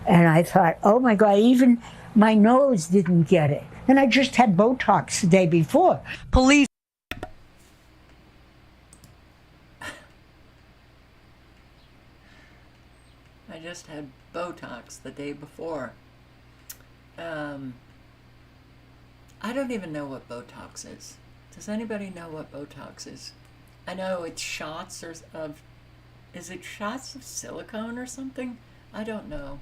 and I thought, oh my God, even my nose didn't get it. And I just had Botox the day before. Police. I just had Botox the day before. I don't even know what Botox is. Does anybody know what Botox is? I know it's shots of, is it shots of silicone or something? I don't know.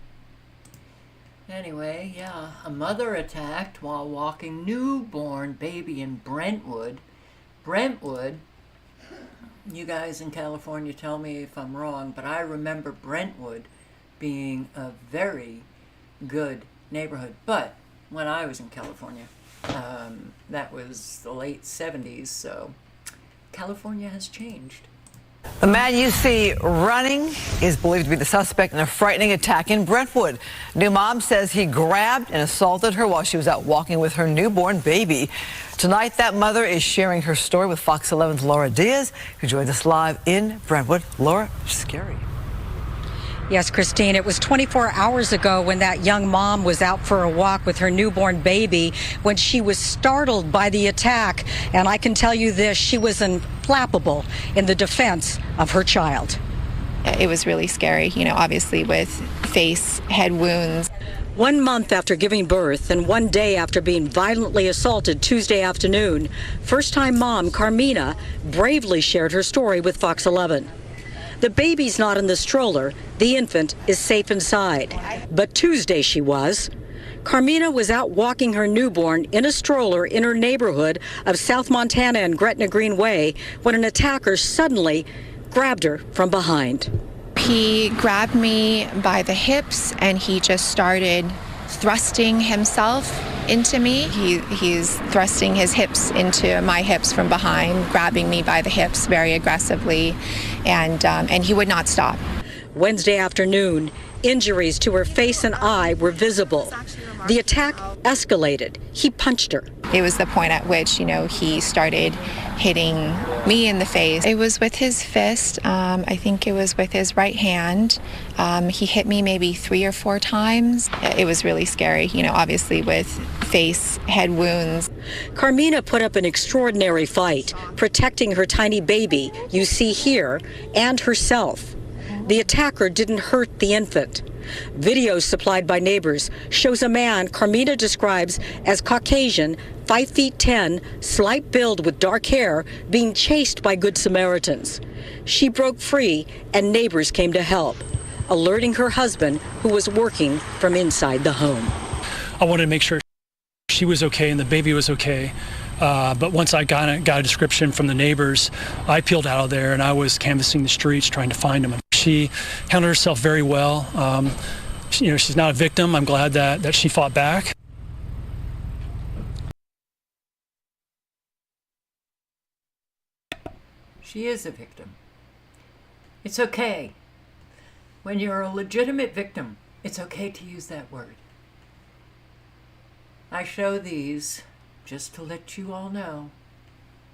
Anyway, yeah, a mother attacked while walking newborn baby in Brentwood. Brentwood, you guys in California tell me if I'm wrong, but I remember Brentwood being a very good neighborhood. But when I was in California, that was the late 70s, so California has changed. The man you see running is believed to be the suspect in a frightening attack in Brentwood. New mom says he grabbed and assaulted her while she was out walking with her newborn baby. Tonight, that mother is sharing her story with Fox 11's Laura Diaz, who joins us live in Brentwood. Laura, scary. Yes, Christine, it was 24 hours ago when that young mom was out for a walk with her newborn baby when she was startled by the attack. And I can tell you this, she was unflappable in the defense of her child. It was really scary, obviously with face, head wounds. 1 month after giving birth and 1 day after being violently assaulted Tuesday afternoon, first-time mom Carmina bravely shared her story with Fox 11. The baby's not in the stroller. The infant is safe inside. But Tuesday she was. Carmina was out walking her newborn in a stroller in her neighborhood of South Montana and Gretna Green Way when an attacker suddenly grabbed her from behind. He grabbed me by the hips and he just started thrusting himself into me. He's thrusting his hips into my hips from behind, grabbing me by the hips very aggressively, and he would not stop. Wednesday afternoon, injuries to her face and eye were visible. The attack escalated. He punched her. It was the point at which, he started hitting me in the face. It was with his fist. I think it was with his right hand. He hit me maybe 3 or 4 times. It was really scary, obviously with face, head wounds. Carmina put up an extraordinary fight, protecting her tiny baby, you see here, and herself. The attacker didn't hurt the infant. Video supplied by neighbors shows a man Carmina describes as Caucasian, 5 feet 10, slight build with dark hair, being chased by Good Samaritans. She broke free and neighbors came to help, alerting her husband, who was working from inside the home. I wanted to make sure she was okay and the baby was okay. But once I got a description from the neighbors, I peeled out of there and I was canvassing the streets trying to find him. She handled herself very well. She's not a victim. I'm glad that she fought back. She is a victim. It's okay. When you're a legitimate victim, it's okay to use that word. I show these just to let you all know.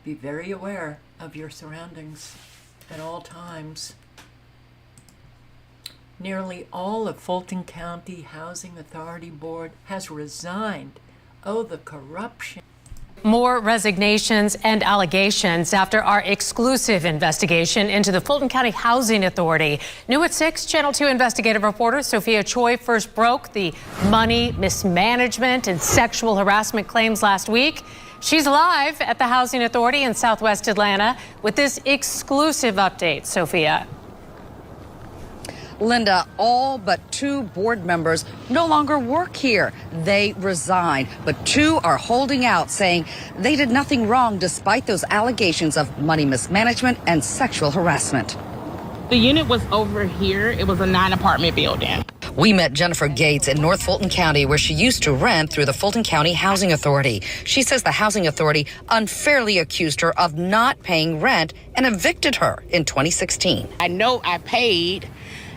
Be very aware of your surroundings at all times. Nearly all of Fulton County Housing Authority Board has resigned. Oh, the corruption. More resignations and allegations after our exclusive investigation into the Fulton County Housing Authority. New at 6, Channel 2 investigative reporter Sophia Choi first broke the money mismanagement and sexual harassment claims last week. She's live at the Housing Authority in Southwest Atlanta with this exclusive update. Sophia. Linda, all but 2 board members no longer work here. They resigned, but 2 are holding out, saying they did nothing wrong despite those allegations of money mismanagement and sexual harassment. The unit was over here. It was a 9-apartment building. We met Jennifer Gates in North Fulton County, where she used to rent through the Fulton County Housing Authority. She says the Housing Authority unfairly accused her of not paying rent and evicted her in 2016. I know I paid,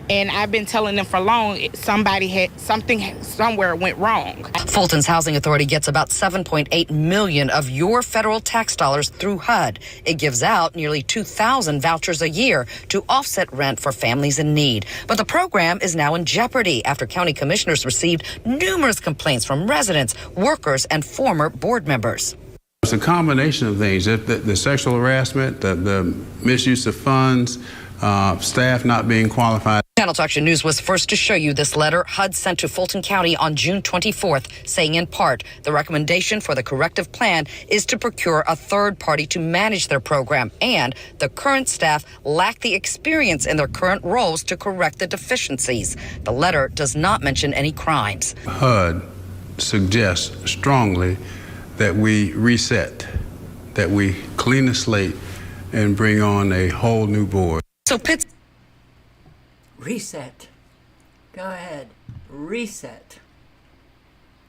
and I've been telling them for long somebody had something somewhere went wrong. Fulton's Housing Authority gets about $7.8 million of your federal tax dollars through HUD. It gives out nearly 2,000 vouchers a year to offset rent for families in need. But the program is now in jeopardy after county commissioners received numerous complaints from residents, workers, and former board members. It's a combination of things, the sexual harassment, the misuse of funds, staff not being qualified. Channel 2 Action News was first to show you this letter HUD sent to Fulton County on June 24th, saying in part, the recommendation for the corrective plan is to procure a third party to manage their program, and the current staff lack the experience in their current roles to correct the deficiencies. The letter does not mention any crimes. HUD suggests strongly that we reset, that we clean the slate and bring on a whole new board. So Pitts. Reset. Go ahead. Reset.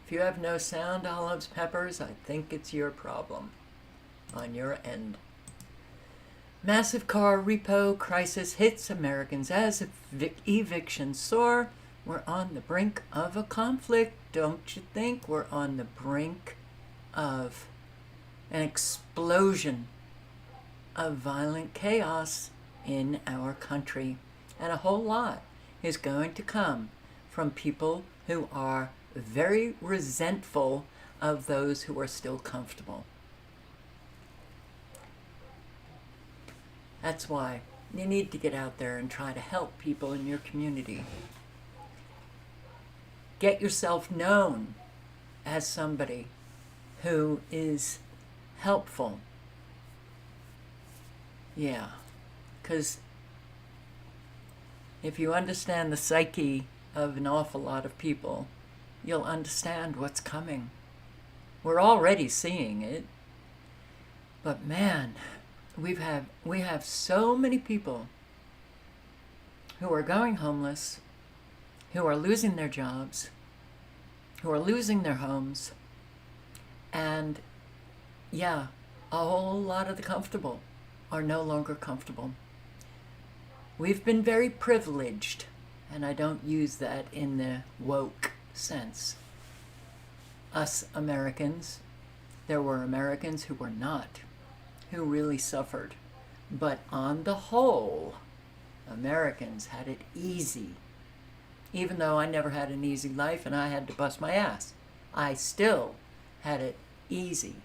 If you have no sound, Olives Peppers, I think it's your problem. On your end. Massive car repo crisis hits Americans as evictions soar. We're on the brink of a conflict, don't you think? We're on the brink of an explosion of violent chaos in our country. And a whole lot is going to come from people who are very resentful of those who are still comfortable. That's why you need to get out there and try to help people in your community. Get yourself known as somebody who is helpful. Yeah, because if you understand the psyche of an awful lot of people, you'll understand what's coming. We're already seeing it. But man, we have so many people who are going homeless, who are losing their jobs, who are losing their homes, and yeah, a whole lot of the comfortable are no longer comfortable. We've been very privileged, and I don't use that in the woke sense. Us Americans, there were Americans who were not, who really suffered. But on the whole, Americans had it easy. Even though I never had an easy life and I had to bust my ass, I still had it easy.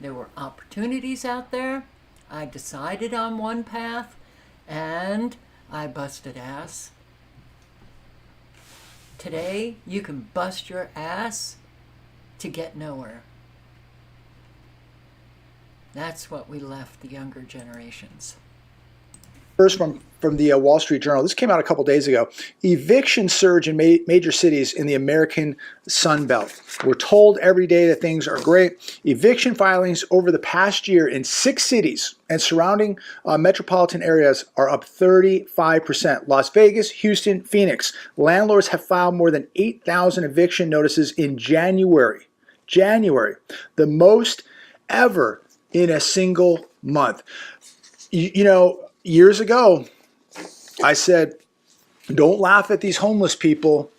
There were opportunities out there. I decided on one path, and I busted ass. Today, you can bust your ass to get nowhere. That's what we left the younger generations. First from the Wall Street Journal. This came out a couple days ago. Eviction surge in major cities in the American Sun Belt. We're told every day that things are great. Eviction filings over the past year in 6 cities and surrounding metropolitan areas are up 35%. Las Vegas, Houston, Phoenix. Landlords have filed more than 8,000 eviction notices in January. The most ever in a single month. You know, years ago, I said, don't laugh at these homeless people.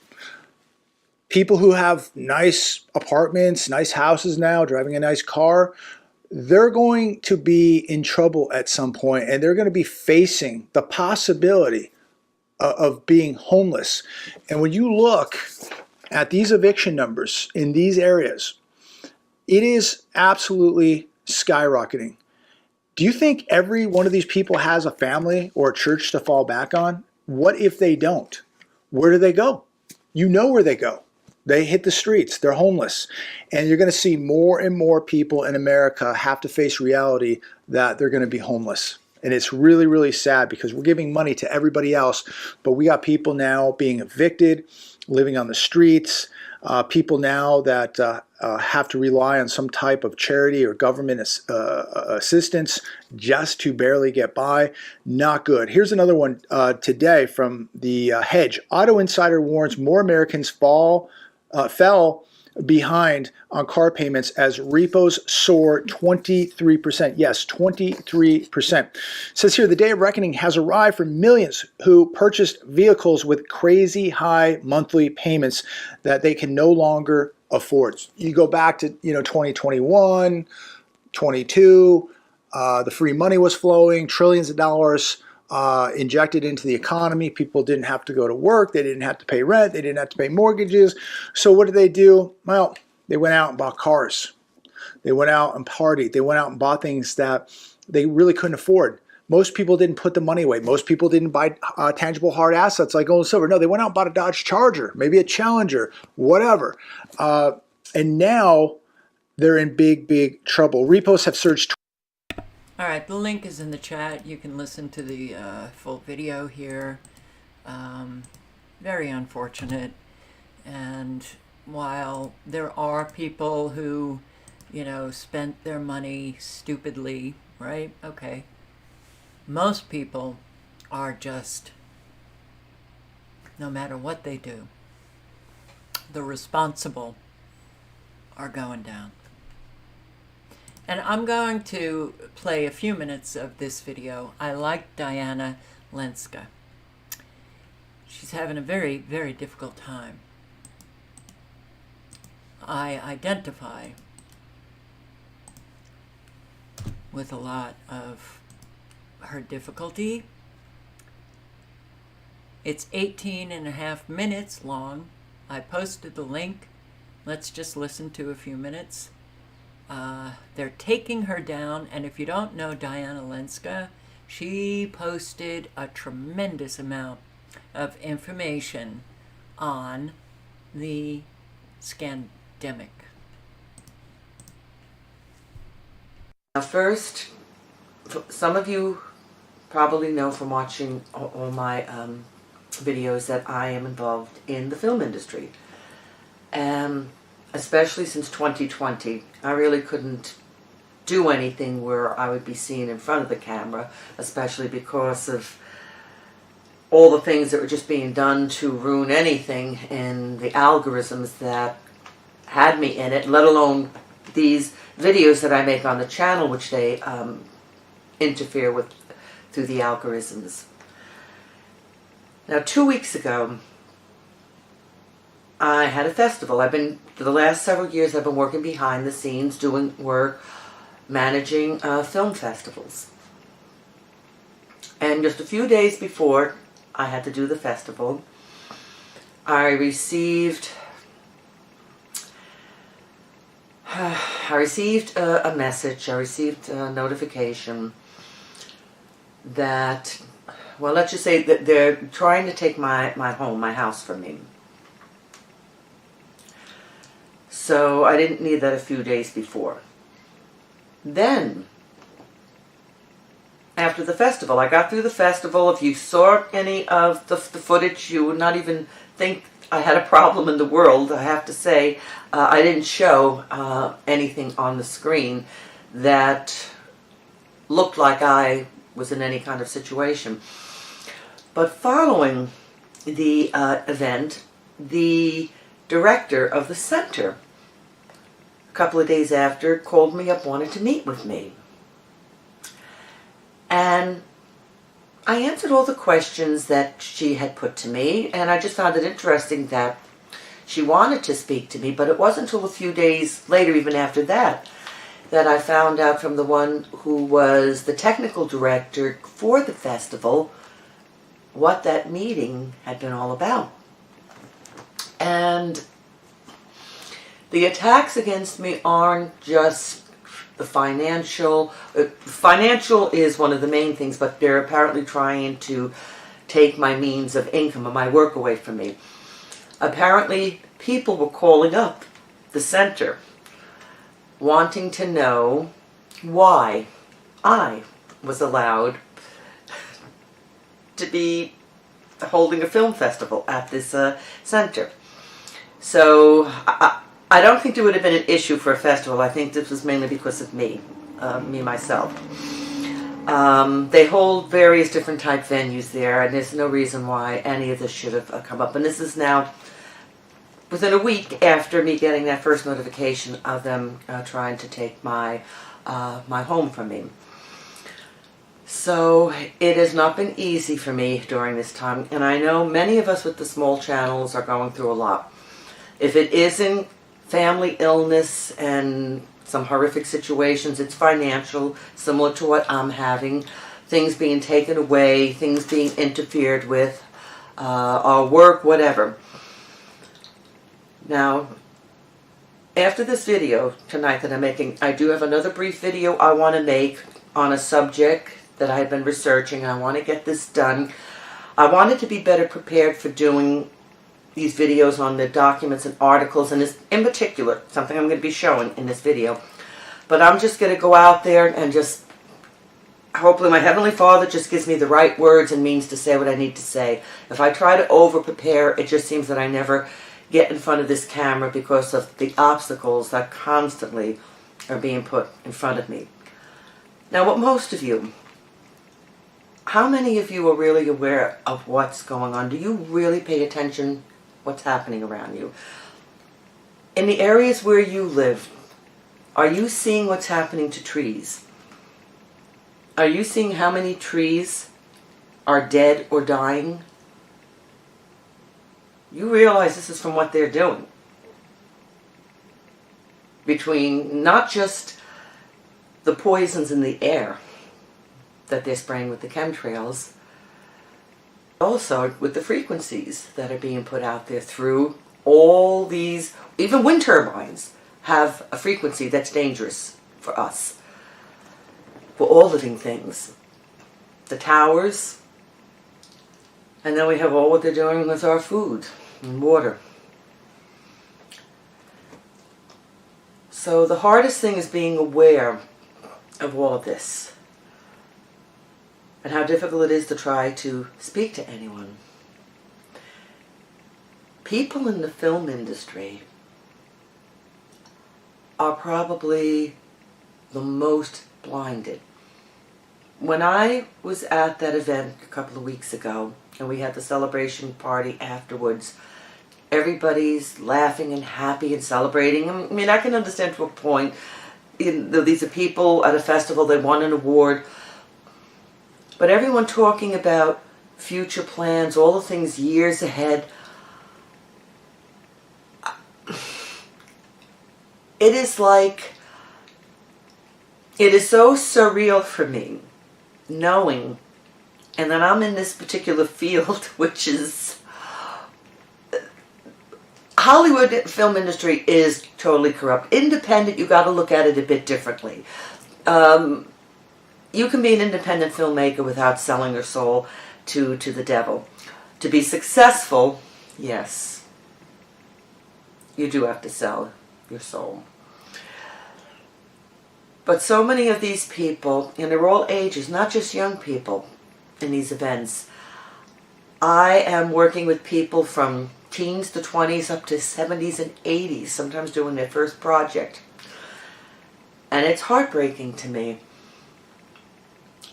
People who have nice apartments, nice houses now, driving a nice car, they're going to be in trouble at some point, and they're going to be facing the possibility of being homeless. And when you look at these eviction numbers in these areas, It is absolutely skyrocketing. Do you think every one of these people has a family or a church to fall back on? What if they don't? Where do they go? You know where they go. They hit the streets. They're homeless. And you're going to see more and more people in America have to face reality that they're going to be homeless. And it's really, really sad because we're giving money to everybody else, but we got people now being evicted, living on the streets, people now that have to rely on some type of charity or government assistance just to barely get by. Not good. Here's another one today from the Hedge. Auto Insider warns more Americans fell behind on car payments as repos soar 23%. Yes, 23%. It says here, the day of reckoning has arrived for millions who purchased vehicles with crazy high monthly payments that they can no longer afford. You go back to 2021, 22, the free money was flowing, trillions of dollars injected into the economy. People didn't have to go to work. They didn't have to pay rent. They didn't have to pay mortgages. So what did they do? Well, they went out and bought cars. They went out and partied. They went out and bought things that they really couldn't afford. Most people didn't put the money away. Most people didn't buy tangible hard assets like gold and silver. No, they went out and bought a Dodge Charger, maybe a Challenger, whatever. And now they're in big, big trouble. Repos have surged. All right, the link is in the chat. You can listen to the full video here. Very unfortunate. And while there are people who, spent their money stupidly, right? Okay. Most people are just, no matter what they do, the responsible are going down. And I'm going to play a few minutes of this video. I like Diana Lenska. She's having a very, very difficult time. I identify with a lot of her difficulty. It's 18.5 minutes long. I posted the link. Let's just listen to a few minutes. They're taking her down, and if you don't know Diana Lenska, she posted a tremendous amount of information on the scandemic. First, some of you probably know from watching all my videos that I am involved in the film industry. Especially since 2020, I really couldn't do anything where I would be seen in front of the camera, especially because of all the things that were just being done to ruin anything and the algorithms that had me in it, let alone these videos that I make on the channel, which they interfere with through the algorithms. Now, 2 weeks ago, I had a festival. For the last several years, I've been working behind the scenes, doing work, managing film festivals. And just a few days before I had to do the festival, I received a message, I received a notification that, well, let's just say that they're trying to take my home, my house from me. So I didn't need that a few days before. Then, after the festival, I got through the festival. If you saw any of the footage, you would not even think I had a problem in the world, I have to say. I didn't show anything on the screen that looked like I was in any kind of situation. But following the event, the director of the center, a couple of days after, called me up, wanted to meet with me. And I answered all the questions that she had put to me, and I just found it interesting that she wanted to speak to me, but it wasn't until a few days later, even after that, that I found out from the one who was the technical director for the festival what that meeting had been all about. And The attacks against me aren't just the financial. Financial is one of the main things, but they're apparently trying to take my means of income and my work away from me. Apparently, people were calling up the center wanting to know why I was allowed to be holding a film festival at this center. So I don't think there would have been an issue for a festival. I think this was mainly because of me, myself. They hold various different type venues there, and there's no reason why any of this should have come up. And this is now within a week after me getting that first notification of them trying to take my home from me. So it has not been easy for me during this time, and I know many of us with the small channels are going through a lot. If it isn't family illness and some horrific situations, it's financial, similar to what I'm having, things being taken away, things being interfered with, our work, whatever. Now, after this video tonight that I'm making, I do have another brief video I want to make on a subject that I've been researching. I want to get this done. I wanted to be better prepared for doing these videos on the documents and articles, and this, in particular, something I'm going to be showing in this video. But I'm just going to go out there and just, hopefully my Heavenly Father just gives me the right words and means to say what I need to say. If I try to over-prepare, it just seems that I never get in front of this camera because of the obstacles that constantly are being put in front of me. Now, what most of you, how many of you are really aware of what's going on? Do you really pay attention what's happening around you? In the areas where you live, are you seeing what's happening to trees? Are you seeing how many trees are dead or dying? You realize this is from what they're doing. Between not just the poisons in the air that they're spraying with the chemtrails, also with the frequencies that are being put out there through all these, even wind turbines have a frequency that's dangerous for us, for all living things. The towers, and then we have all what they're doing with our food and water. So the hardest thing is being aware of all of this, and how difficult it is to try to speak to anyone. People in the film industry are probably the most blinded. When I was at that event a couple of weeks ago, and we had the celebration party afterwards, everybody's laughing and happy and celebrating. I mean, I can understand to a point. These are people at a festival, they won an award. But everyone talking about future plans, all the things years ahead. It is like, it is so surreal for me knowing, and then I'm in this particular field, which is, Hollywood film industry is totally corrupt. Independent, you got to look at it a bit differently. You can be an independent filmmaker without selling your soul to the devil. To be successful, yes, you do have to sell your soul. But so many of these people, and they're all ages, not just young people in these events. I am working with people from teens to 20s up to 70s and 80s, sometimes doing their first project. And it's heartbreaking to me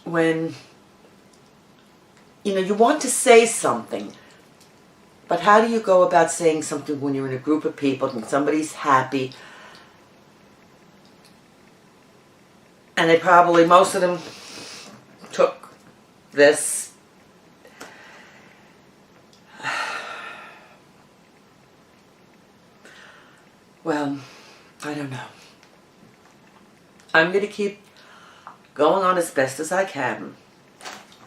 when, you want to say something, but how do you go about saying something when you're in a group of people and somebody's happy, and they probably, most of them took this. Well, I don't know. I'm going to keep going on as best as I can.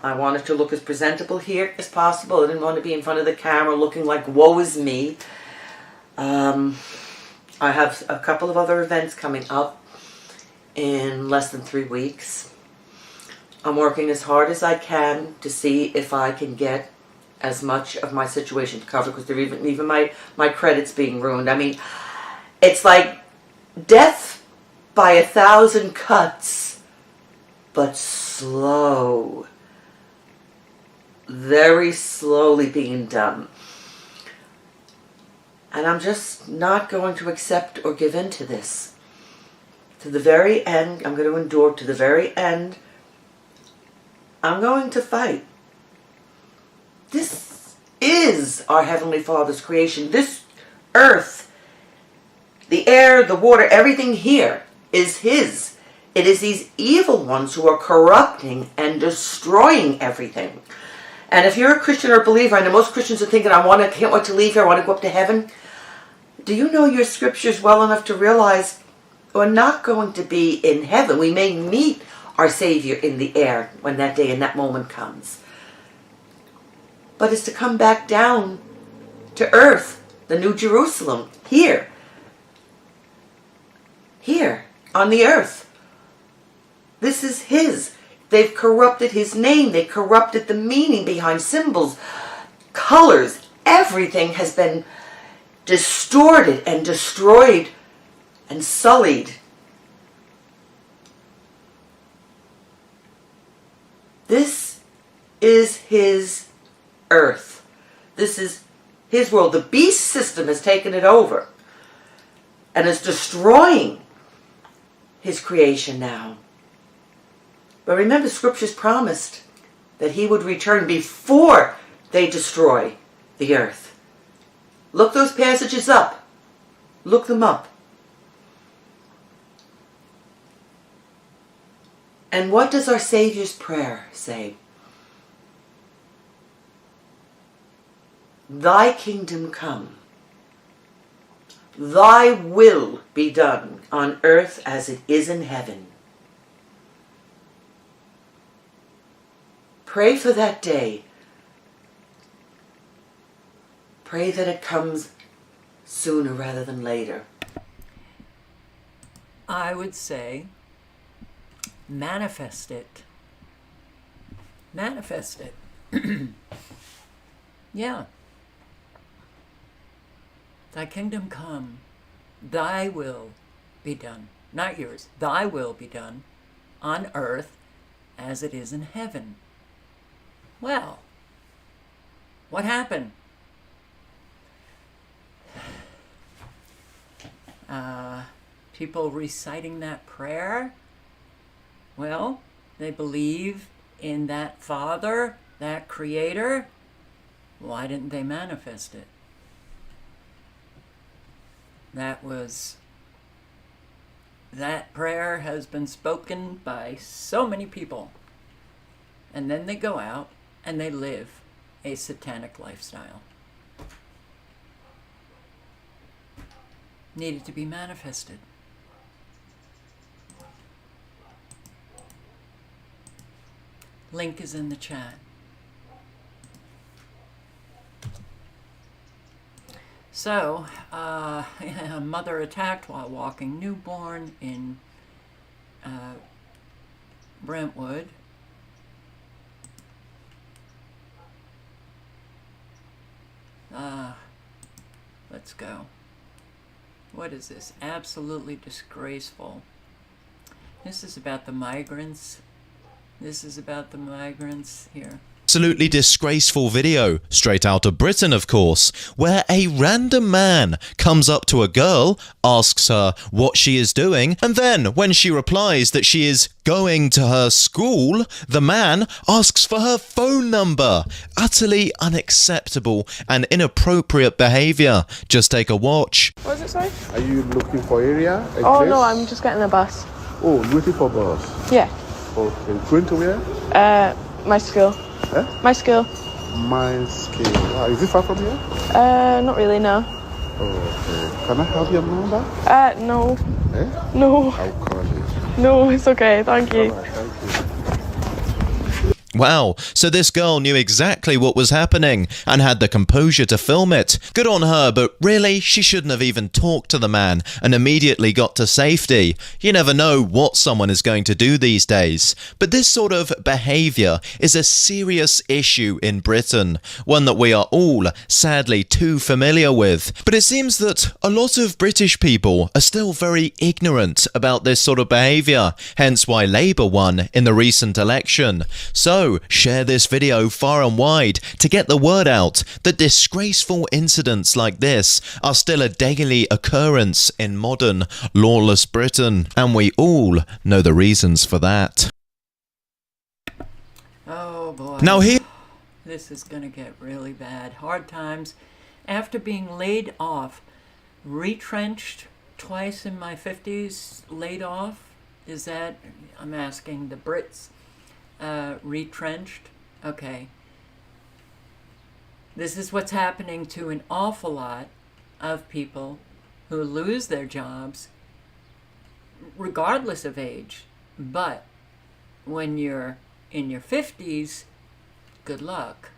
I wanted to look as presentable here as possible. I didn't want to be in front of the camera looking like, woe is me. And I have a couple of other events coming up in less than 3 weeks. I'm working as hard as I can to see if I can get as much of my situation covered, because they're even my credit's being ruined. I mean, it's like death by 1,000 cuts, but slow. Very slowly being done. And I'm just not going to accept or give in to this. To the very end, I'm going to endure to the very end. I'm going to fight. This is our Heavenly Father's creation. This earth, the air, the water, everything here is His. It is these evil ones who are corrupting and destroying everything. And if you're a Christian or a believer, I know most Christians are thinking, can't wait to leave here, I want to go up to heaven. Do you know your scriptures well enough to realize we're not going to be in heaven? We may meet our Savior in the air when that day and that moment comes. But it's to come back down to earth, the New Jerusalem, here. Here, on the earth. This is His. They've corrupted His name. They corrupted the meaning behind symbols, colors. Everything has been distorted and destroyed and sullied. This is His earth. This is His world. The beast system has taken it over and is destroying His creation now. But remember, Scriptures promised that He would return before they destroy the earth. Look those passages up. Look them up. And what does our Savior's prayer say? Thy kingdom come. Thy will be done on earth as it is in heaven. Pray for that day. Pray that it comes sooner rather than later. I would say manifest it. Manifest it. Yeah. Thy kingdom come. Thy will be done. Not yours. Thy will be done on earth as it is in heaven. Well, what happened? People reciting that prayer, well, they believe in that Father, that Creator. Why didn't they manifest it? That prayer has been spoken by so many people. And then they go out and they live a satanic lifestyle. Needed to be manifested. Link is in the chat. So, a mother attacked while walking newborn in Brentwood. Let's go. What is this? Absolutely disgraceful. This is about the migrants. This is about the migrants here. Absolutely disgraceful video, straight out of Britain of course, where a random man comes up to a girl, asks her what she is doing, and then when she replies that she is going to her school, the man asks for her phone number. Utterly unacceptable and inappropriate behaviour. Just take a watch. What was it, sorry? Are you looking for area? Oh no, I'm just getting a bus. Oh, waiting for bus? Yeah. Okay, going to where? My school. Eh? My school. My school. Is it far from here? Not really, no. Okay. Can I have your number? No. Eh? No. I'll call you. No, it's okay, thank you. All right, thank you. Wow, so this girl knew exactly what was happening and had the composure to film it. Good on her, but really, she shouldn't have even talked to the man and immediately got to safety. You never know what someone is going to do these days. But this sort of behaviour is a serious issue in Britain, one that we are all sadly too familiar with. But it seems that a lot of British people are still very ignorant about this sort of behaviour, hence why Labour won in the recent election. So, share this video far and wide to get the word out that disgraceful incidents like this are still a daily occurrence in modern, lawless Britain, and we all know the reasons for that. Oh boy. Now here... This is going to get really bad. Hard times. After being laid off, retrenched twice in my 50s, laid off, is that, I'm asking the Brits, retrenched? Okay. This is what's happening to an awful lot of people who lose their jobs regardless of age. But when you're in your 50s, good luck.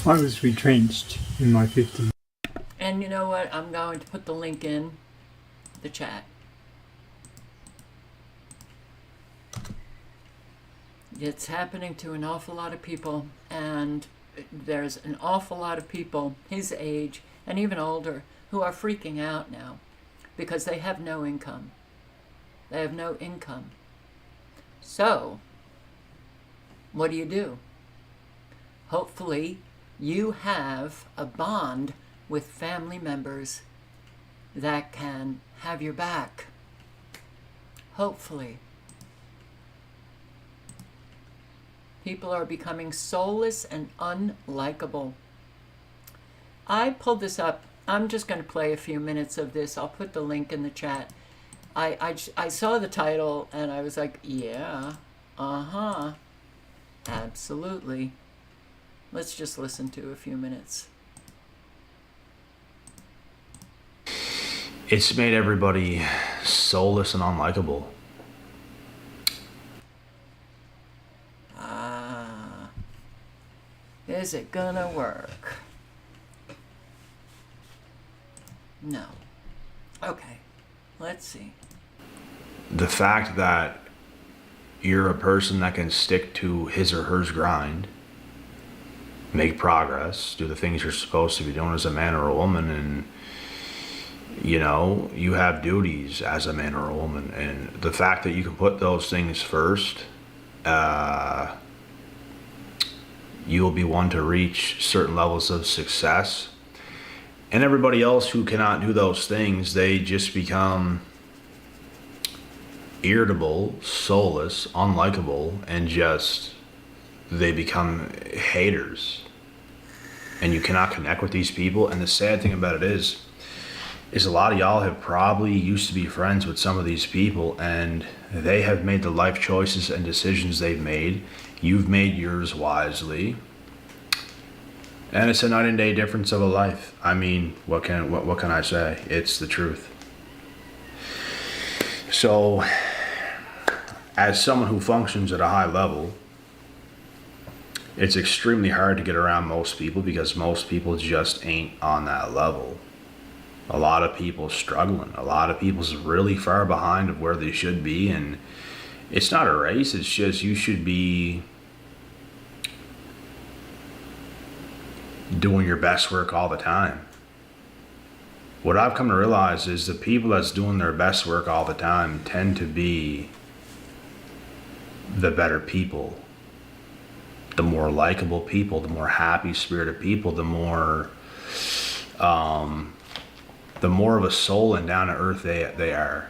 I was retrenched in my 50s. And you know what? I'm going to put the link in the chat. It's happening to an awful lot of people, and there's an awful lot of people his age and even older who are freaking out now because they have no income. They have no income. So, what do? Hopefully, you have a bond with family members that can have your back. Hopefully. People are becoming soulless and unlikable. I pulled this up. I'm just going to play a few minutes of this. I'll put the link in the chat. I saw the title and I was like, yeah, absolutely. Let's just listen to a few minutes. It's made everybody soulless and unlikable. Is it gonna work? No. Okay, let's see. The fact that you're a person that can stick to his or her grind, make progress, do the things you're supposed to be doing as a man or a woman, and you know, you have duties as a man or a woman, and the fact that you can put those things first, you will be one to reach certain levels of success. And everybody else who cannot do those things, they just become irritable, soulless, unlikable, and just they become haters. And you cannot connect with these people. And the sad thing about it is a lot of y'all have probably used to be friends with some of these people, and they have made the life choices and decisions they've made. You've made yours wisely. And it's a night and day difference of a life. I mean, what can I say? It's the truth. So, as someone who functions at a high level, it's extremely hard to get around most people because most people just ain't on that level. A lot of people struggling. A lot of people's really far behind of where they should be, and it's not a race. It's just you should be doing your best work all the time. What I've come to realize is the people that's doing their best work all the time tend to be the better people, the more likable people, the more happy spirited people, the more of a soul and down to earth they are.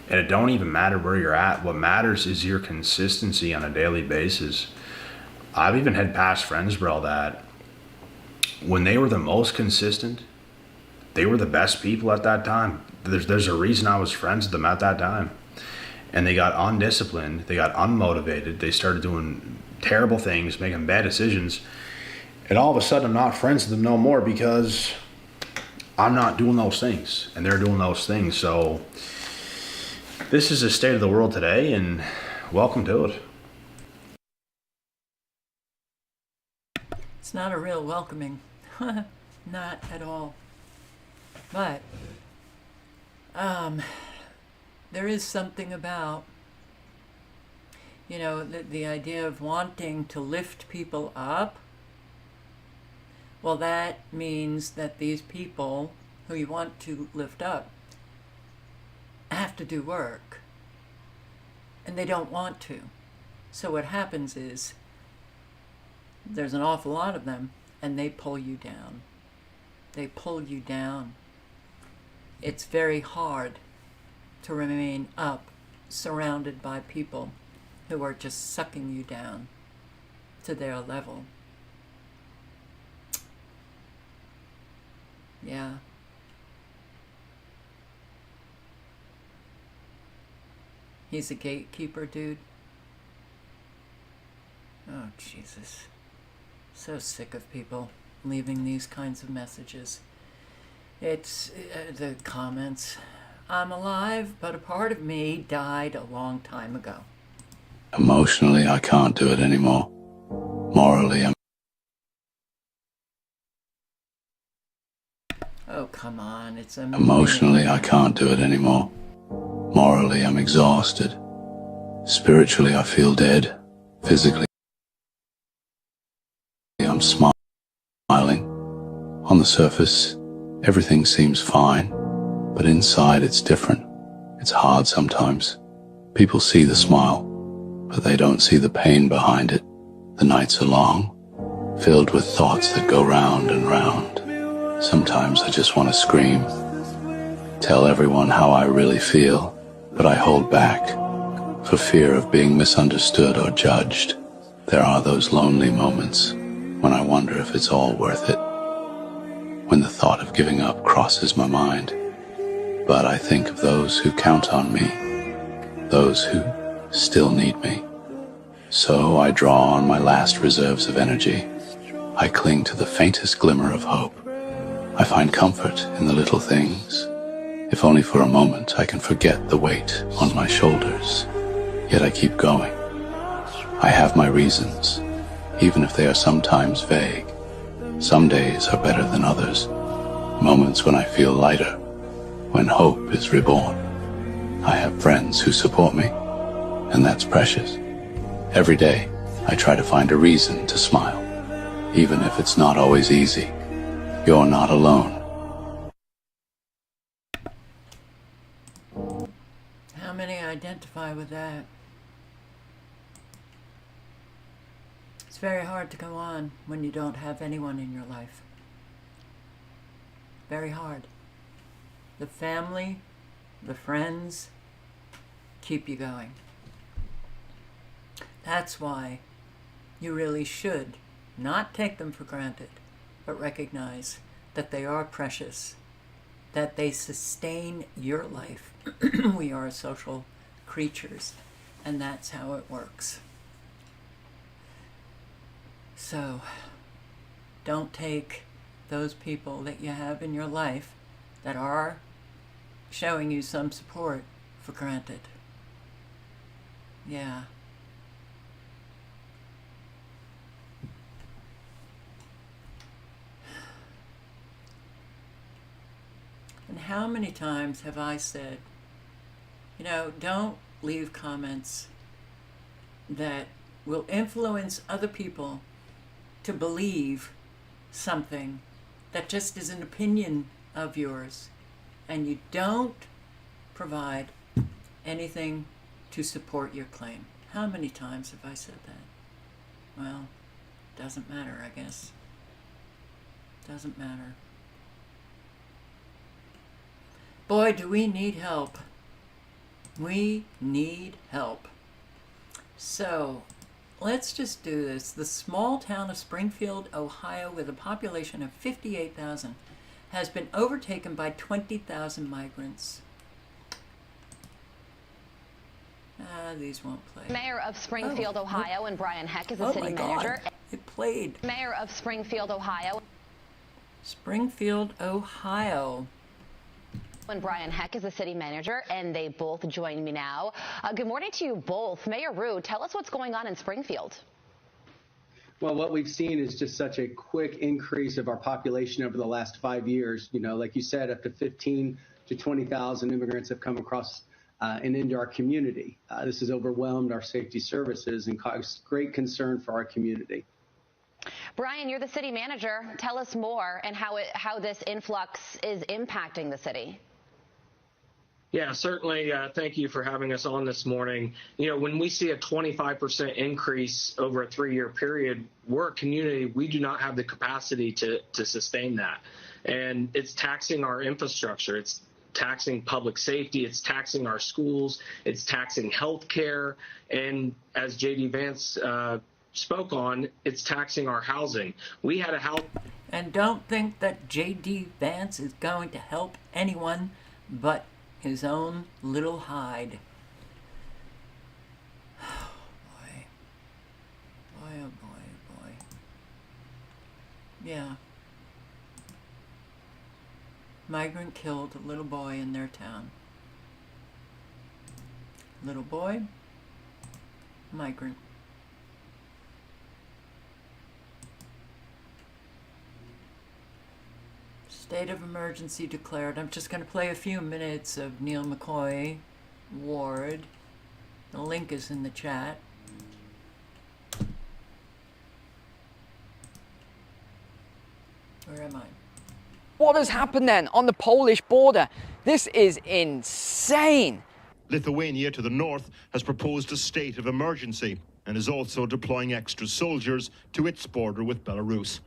And it don't even matter where you're at. What matters is your consistency on a daily basis. I've even had past friends, bro, that when they were the most consistent, they were the best people at that time. There's a reason I was friends with them at that time. And they got undisciplined, they got unmotivated, they started doing terrible things, making bad decisions. And all of a sudden I'm not friends with them no more because I'm not doing those things, and they're doing those things. So this is the state of the world today, and welcome to it. It's not a real welcoming. Not at all. But there is something about, you know, the idea of wanting to lift people up. Well, that means that these people who you want to lift up have to do work, and they don't want to. So what happens is there's an awful lot of them, and they pull you down. They pull you down. It's very hard to remain up, surrounded by people who are just sucking you down to their level. Yeah. He's a gatekeeper, dude. Oh, Jesus. So sick of people leaving these kinds of messages. It's the comments. I'm alive, but a part of me died a long time ago. Emotionally, I can't do it anymore. Morally, Oh, come on, it's a Emotionally, I can't do it anymore. Morally, I'm exhausted. Spiritually, I feel dead. Physically, I'm smiling. On the surface, everything seems fine, but inside it's different. It's hard sometimes. People see the smile, but they don't see the pain behind it. The nights are long, filled with thoughts that go round and round. Sometimes I just want to scream, tell everyone how I really feel, but I hold back for fear of being misunderstood or judged. There are those lonely moments when I wonder if it's all worth it, when the thought of giving up crosses my mind. But I think of those who count on me, those who still need me. So I draw on my last reserves of energy. I cling to the faintest glimmer of hope. I find comfort in the little things. If only for a moment I can forget the weight on my shoulders. Yet I keep going. I have my reasons, even if they are sometimes vague. Some days are better than others. Moments when I feel lighter, when hope is reborn. I have friends who support me, and that's precious. Every day, I try to find a reason to smile, even if it's not always easy. You're not alone. How many identify with that? It's very hard to go on when you don't have anyone in your life. Very hard. The family, the friends, keep you going. That's why you really should not take them for granted, but recognize that they are precious, that they sustain your life. We are social creatures, and that's how it works. So, don't take those people that you have in your life that are showing you some support for granted. Yeah. And how many times have I said, you know, don't leave comments that will influence other people to believe something that just is an opinion of yours, and you don't provide anything to support your claim. How many times have I said that? Well, doesn't matter, I guess. Doesn't matter. Boy, do we need help. We need help. So, let's just do this. The small town of Springfield, Ohio, with a population of 58,000, has been overtaken by 20,000 migrants. These won't play. Mayor of Springfield, Ohio, and Brian Heck is the city manager. It played. Mayor of Springfield, Ohio. Springfield, Ohio. And Brian Heck is the city manager, and they both join me now. Good morning to you both. Mayor Rue, tell us what's going on in Springfield. Well, what we've seen is just such a quick increase of our population over the last 5 years. You know, like you said, up to 15 to 20,000 immigrants have come across and into our community. This has overwhelmed our safety services and caused great concern for our community. Brian, you're the city manager. Tell us more and how this influx is impacting the city. Yeah, certainly. Thank you for having us on this morning. You know, when we see a 25% increase over a 3-year period, we're a community, we do not have the capacity to sustain that. And it's taxing our infrastructure. It's taxing public safety. It's taxing our schools. It's taxing healthcare. And as J.D. Vance spoke on, it's taxing our housing. We had a house. And don't think that J.D. Vance is going to help anyone but his own little hide. Oh boy. Boy, oh boy, oh boy. Yeah. Migrant killed a little boy in their town. Little boy, migrant. State of emergency declared. I'm just going to play a few minutes of Neil McCoy Ward. The link is in the chat. Where am I? What has happened then on the Polish border? This is insane. Lithuania to the north has proposed a state of emergency and is also deploying extra soldiers to its border with Belarus.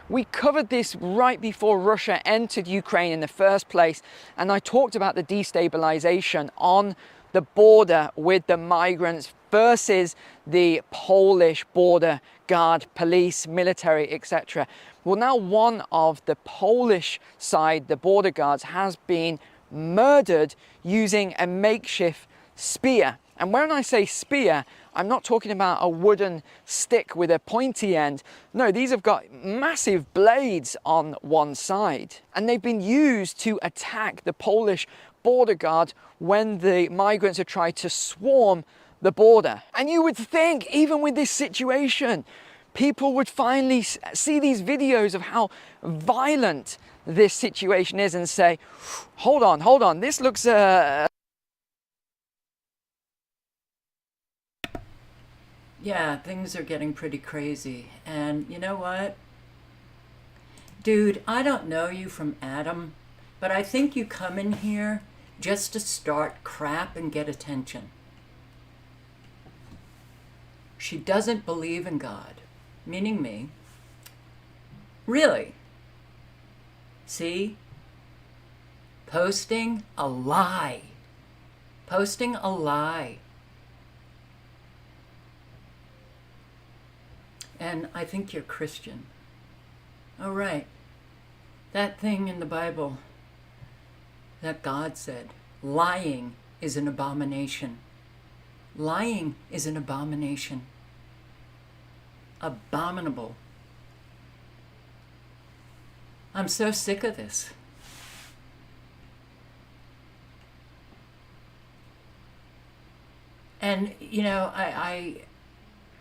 We covered this right before Russia entered Ukraine in the first place, and I talked about the destabilization on the border with the migrants versus the Polish border guard, police, military, etc. Well, now one of the Polish side, the border guards, has been murdered using a makeshift spear. And when I say spear, I'm not talking about a wooden stick with a pointy end. No, these have got massive blades on one side. And they've been used to attack the Polish border guard when the migrants have tried to swarm the border. And you would think, even with this situation, people would finally see these videos of how violent this situation is and say, hold on, this looks Yeah, things are getting pretty crazy. And you know what? Dude, I don't know you from Adam, but I think you come in here just to start crap and get attention. She doesn't believe in God, meaning me. Really? See? Posting a lie. Posting a lie. And I think you're Christian. Oh, right. That thing in the Bible that God said, lying is an abomination. Lying is an abomination. Abominable. I'm so sick of this. And, you know,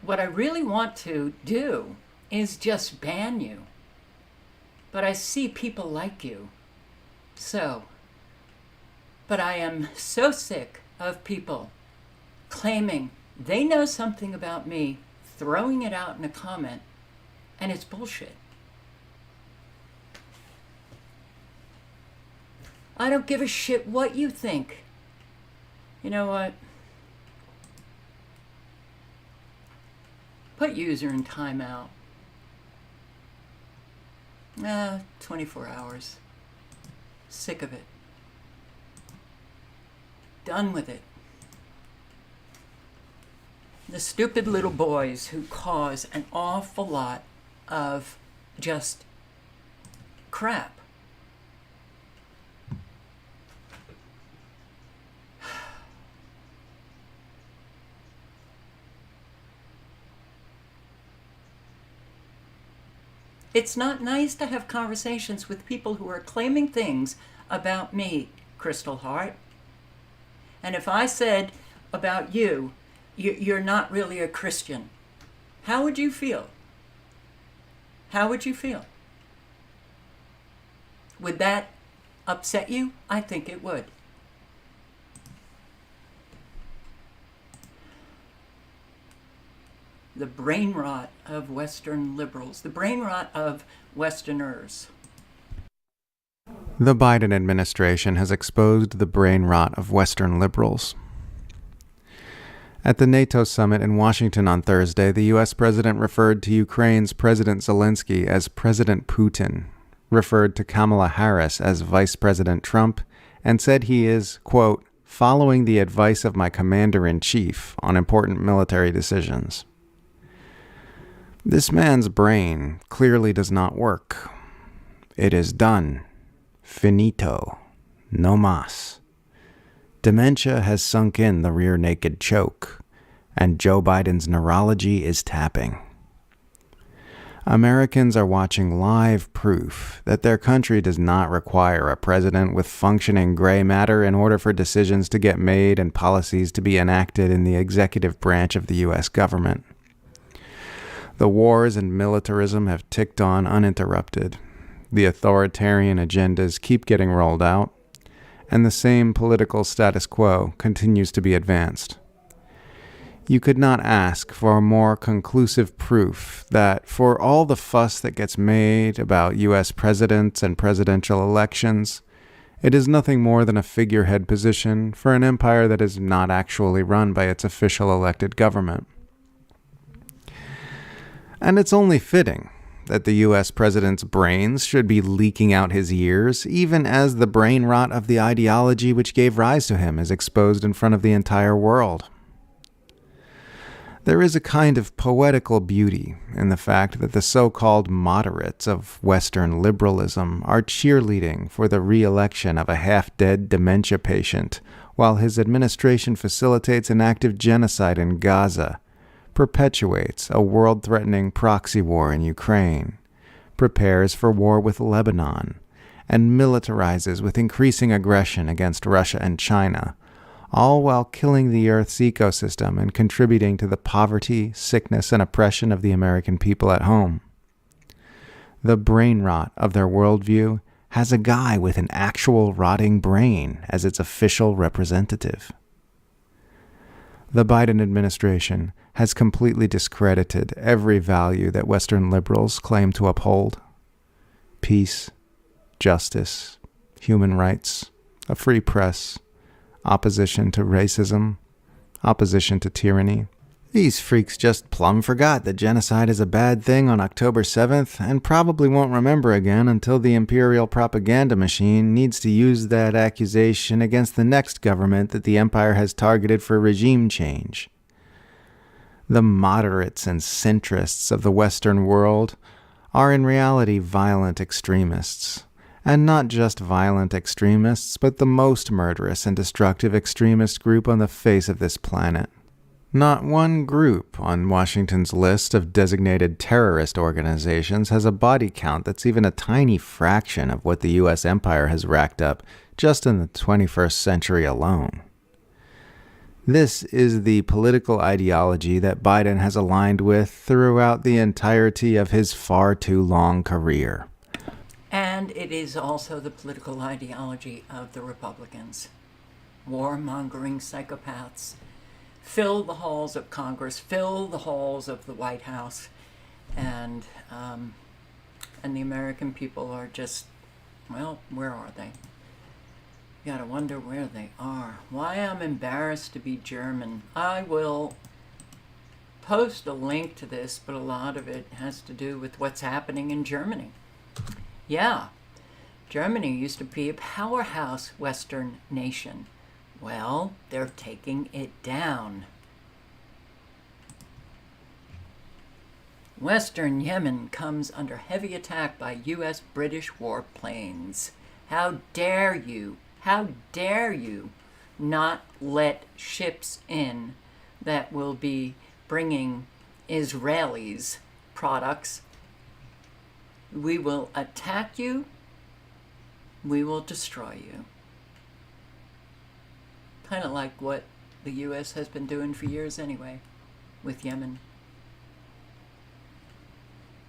what I really want to do is just ban you. But I see people like you. So, but I am so sick of people claiming they know something about me, throwing it out in a comment, and it's bullshit. I don't give a shit what you think. You know what? Put user in timeout. 24 hours. Sick of it. Done with it. The stupid little boys who cause an awful lot of just crap. It's not nice to have conversations with people who are claiming things about me, Crystal Hart. And if I said about you, you're not really a Christian, how would you feel? How would you feel? Would that upset you? I think it would. The brain rot of Western liberals, the brain rot of Westerners. The Biden administration has exposed the brain rot of Western liberals. At the NATO summit in Washington on Thursday, the U.S. president referred to Ukraine's President Zelensky as President Putin, referred to Kamala Harris as Vice President Trump, and said he is, quote, following the advice of my commander-in-chief on important military decisions. This man's brain clearly does not work. It is done. Finito. No mas. Dementia has sunk in the rear naked choke, and Joe Biden's neurology is tapping. Americans are watching live proof that their country does not require a president with functioning gray matter in order for decisions to get made and policies to be enacted in the executive branch of the U.S. government. The wars and militarism have ticked on uninterrupted. The authoritarian agendas keep getting rolled out, and the same political status quo continues to be advanced. You could not ask for more conclusive proof that for all the fuss that gets made about U.S. presidents and presidential elections, it is nothing more than a figurehead position for an empire that is not actually run by its official elected government. And it's only fitting that the U.S. president's brains should be leaking out his ears, even as the brain rot of the ideology which gave rise to him is exposed in front of the entire world. There is a kind of poetical beauty in the fact that the so-called moderates of Western liberalism are cheerleading for the re-election of a half-dead dementia patient, while his administration facilitates an active genocide in Gaza, perpetuates a world-threatening proxy war in Ukraine, prepares for war with Lebanon, and militarizes with increasing aggression against Russia and China, all while killing the Earth's ecosystem and contributing to the poverty, sickness, and oppression of the American people at home. The brain rot of their worldview has a guy with an actual rotting brain as its official representative. The Biden administration has completely discredited every value that Western liberals claim to uphold. Peace, justice, human rights, a free press, opposition to racism, opposition to tyranny. These freaks just plumb forgot that genocide is a bad thing on October 7th and probably won't remember again until the imperial propaganda machine needs to use that accusation against the next government that the empire has targeted for regime change. The moderates and centrists of the Western world are in reality violent extremists. And not just violent extremists, but the most murderous and destructive extremist group on the face of this planet. Not one group on Washington's list of designated terrorist organizations has a body count that's even a tiny fraction of what the U.S. empire has racked up just in the 21st century alone. This is the political ideology that Biden has aligned with throughout the entirety of his far too long career. And it is also the political ideology of the Republicans. Warmongering psychopaths fill the halls of Congress, fill the halls of the White House, and the American people are just, well, where are they? You gotta wonder where they are. Why I'm embarrassed to be German. I will post a link to this, but a lot of it has to do with what's happening in Germany. Yeah, Germany used to be a powerhouse Western nation. Well, they're taking it down. Western Yemen comes under heavy attack by U.S. British warplanes. How dare you not let ships in that will be bringing Israelis products We will attack you. We will destroy you. Kind of like what the U.S. has been doing for years anyway with Yemen.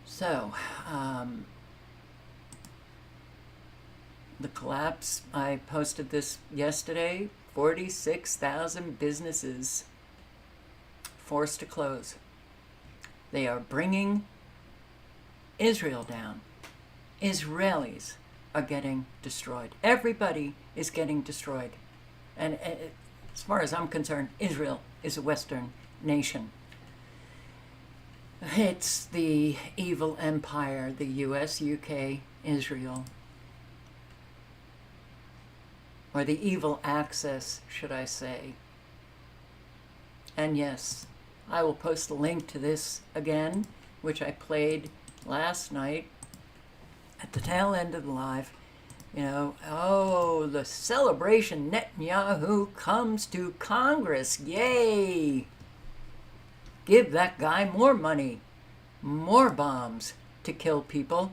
So, the collapse, I posted this yesterday, 46,000 businesses forced to close. They are bringing Israel down. Israelis are getting destroyed. Everybody is getting destroyed. And as far as I'm concerned, Israel is a Western nation. It's the evil empire, the US, UK, Israel. Or the evil axis, should I say. And yes, I will post a link to this again, which I played last night at the tail end of the live. You know, oh, the celebration, Netanyahu comes to Congress. Yay! Give that guy more money, more bombs to kill people.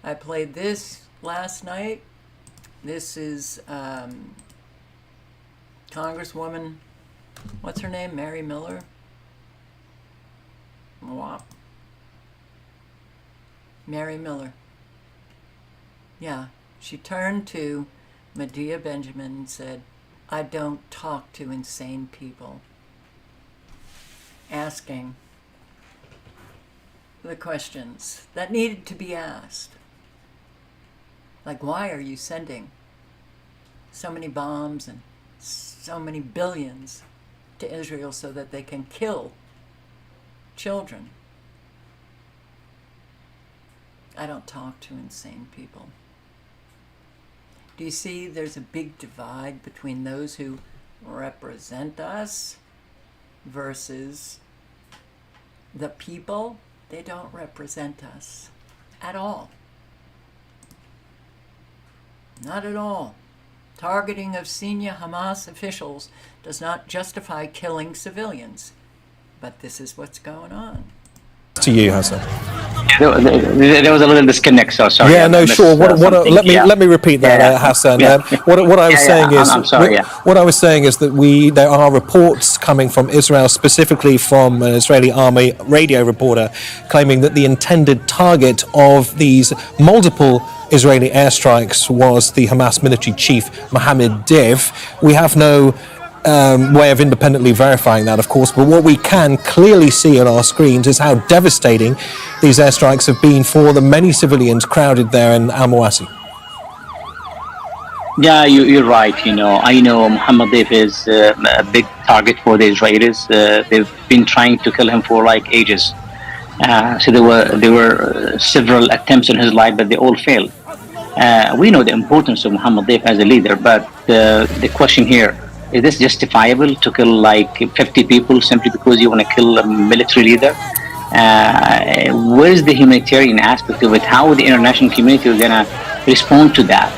I played this last night. This is Congresswoman, what's her name? Mary Miller? Wow. Mary Miller. Yeah, she turned to Medea Benjamin and said, I don't talk to insane people. Asking the questions that needed to be asked. Like, why are you sending so many bombs and so many billions to Israel so that they can kill children? I don't talk to insane people. Do you see there's a big divide between those who represent us versus the people? They don't represent us at all. Not at all. Targeting of senior Hamas officials does not justify killing civilians. But this is what's going on. To you, Hassan. There was a little disconnect, so sorry. Yeah, no, sure. Let me repeat that, Hassan. What I was saying is, I'm sorry, what I was saying is that there are reports coming from Israel, specifically from an Israeli army radio reporter, claiming that the intended target of these multiple Israeli airstrikes was the Hamas military chief Mohammed Dev. We have no way of independently verifying that, of course, but what we can clearly see on our screens is how devastating these airstrikes have been for the many civilians crowded there in Al-Mawasi. Yeah, you're right. I know Mohammed Dev is a big target for the Israelis. They've been trying to kill him for like ages. So there were several attempts on his life, but they all failed. We know the importance of Mohammed Dev as a leader, but the question here, is this justifiable to kill like 50 people simply because you want to kill a military leader? Where is the humanitarian aspect of it? How the international community is going to respond to that?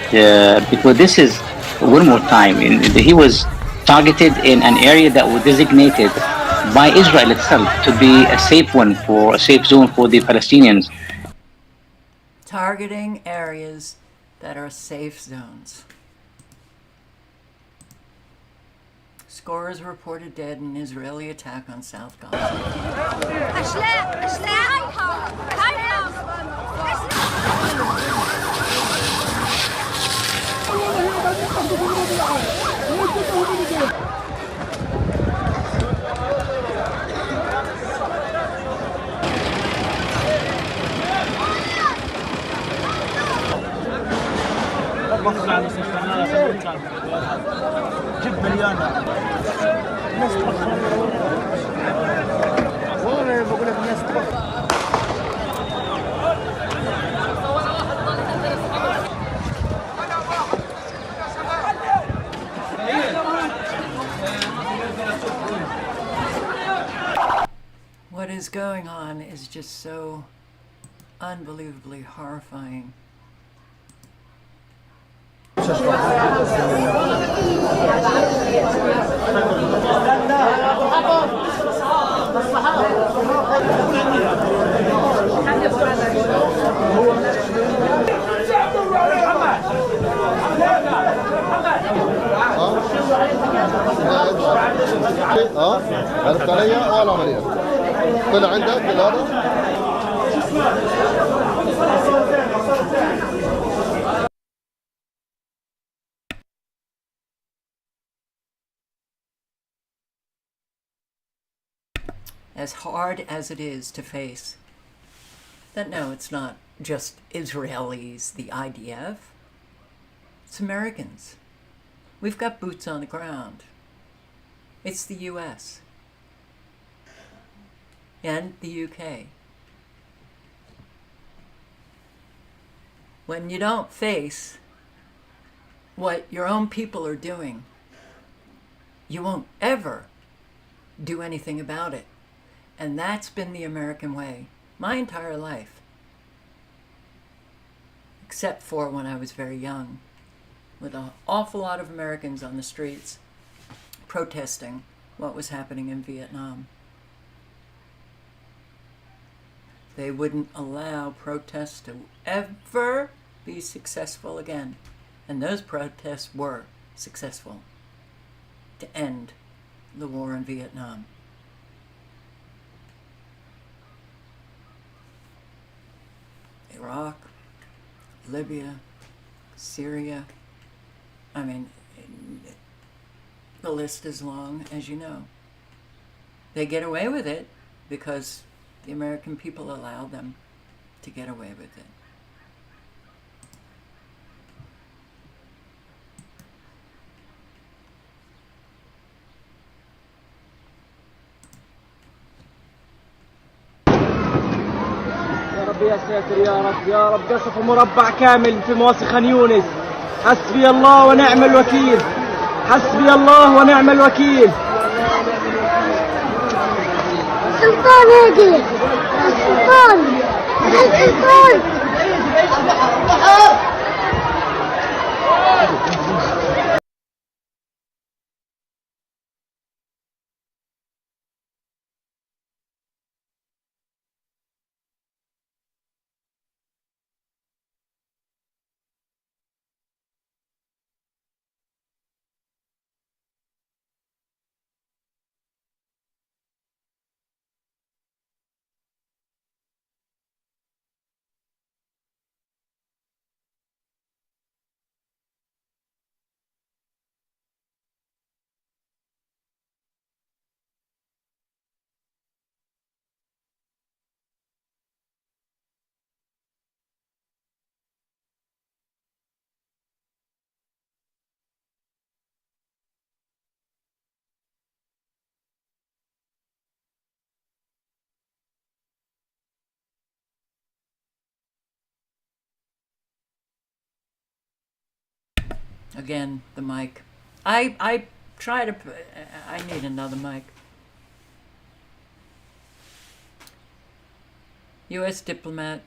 Because this is, one more time, he was targeted in an area that was designated by Israel itself to be a safe zone for the Palestinians. Targeting areas that are safe zones. Scores reported dead in Israeli attack on South Gaza. What is going on is just so unbelievably horrifying. عرفت علي؟ أول عملية طلع عندك هذا؟ As hard as it is to face that no, it's not just Israelis, the IDF, it's Americans. We've got boots on the ground. It's the US and the UK. When you don't face what your own people are doing, you won't ever do anything about it. And that's been the American way my entire life. Except for when I was very young, with an awful lot of Americans on the streets protesting what was happening in Vietnam. They wouldn't allow protests to ever be successful again. And those protests were successful to end the war in Vietnam. Iraq, Libya, Syria. I mean, the list is long, as you know. They get away with it because the American people allow them to get away with it. يا ساتر يا رب يا رب قصف مربع كامل في مواصي خان يونس حسبي الله ونعم الوكيل حسبي الله ونعم الوكيل السلطان هادي السلطان السلطان Again, the mic. I try to. I need another mic. U.S. diplomat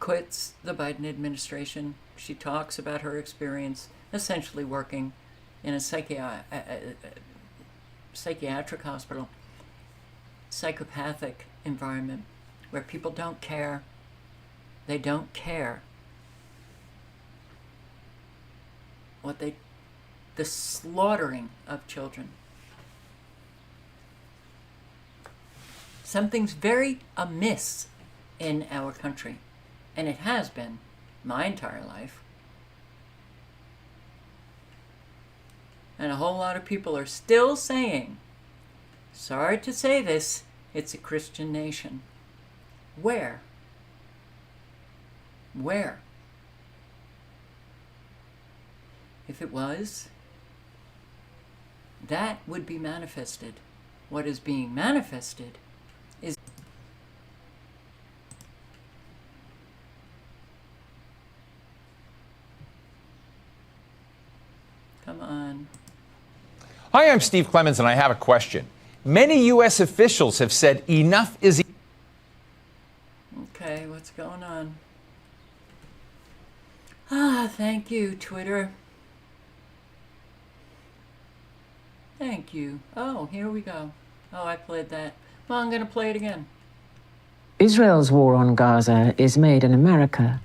quits the Biden administration. She talks about her experience essentially working in a psychiatric hospital, psychopathic environment where people don't care. They don't care the slaughtering of children. Something's very amiss in our country, and it has been my entire life. And a whole lot of people are still saying, sorry to say this, it's a Christian nation. Where? Where? If it was, that would be manifested. What is being manifested is... Come on. Hi, I'm Steve Clemens, and I have a question. Many U.S. officials have said enough is... Okay, what's going on? Thank you, Twitter. Thank you. Oh, here we go. Oh, I played that. Well, I'm going to play it again. Israel's war on Gaza is made in America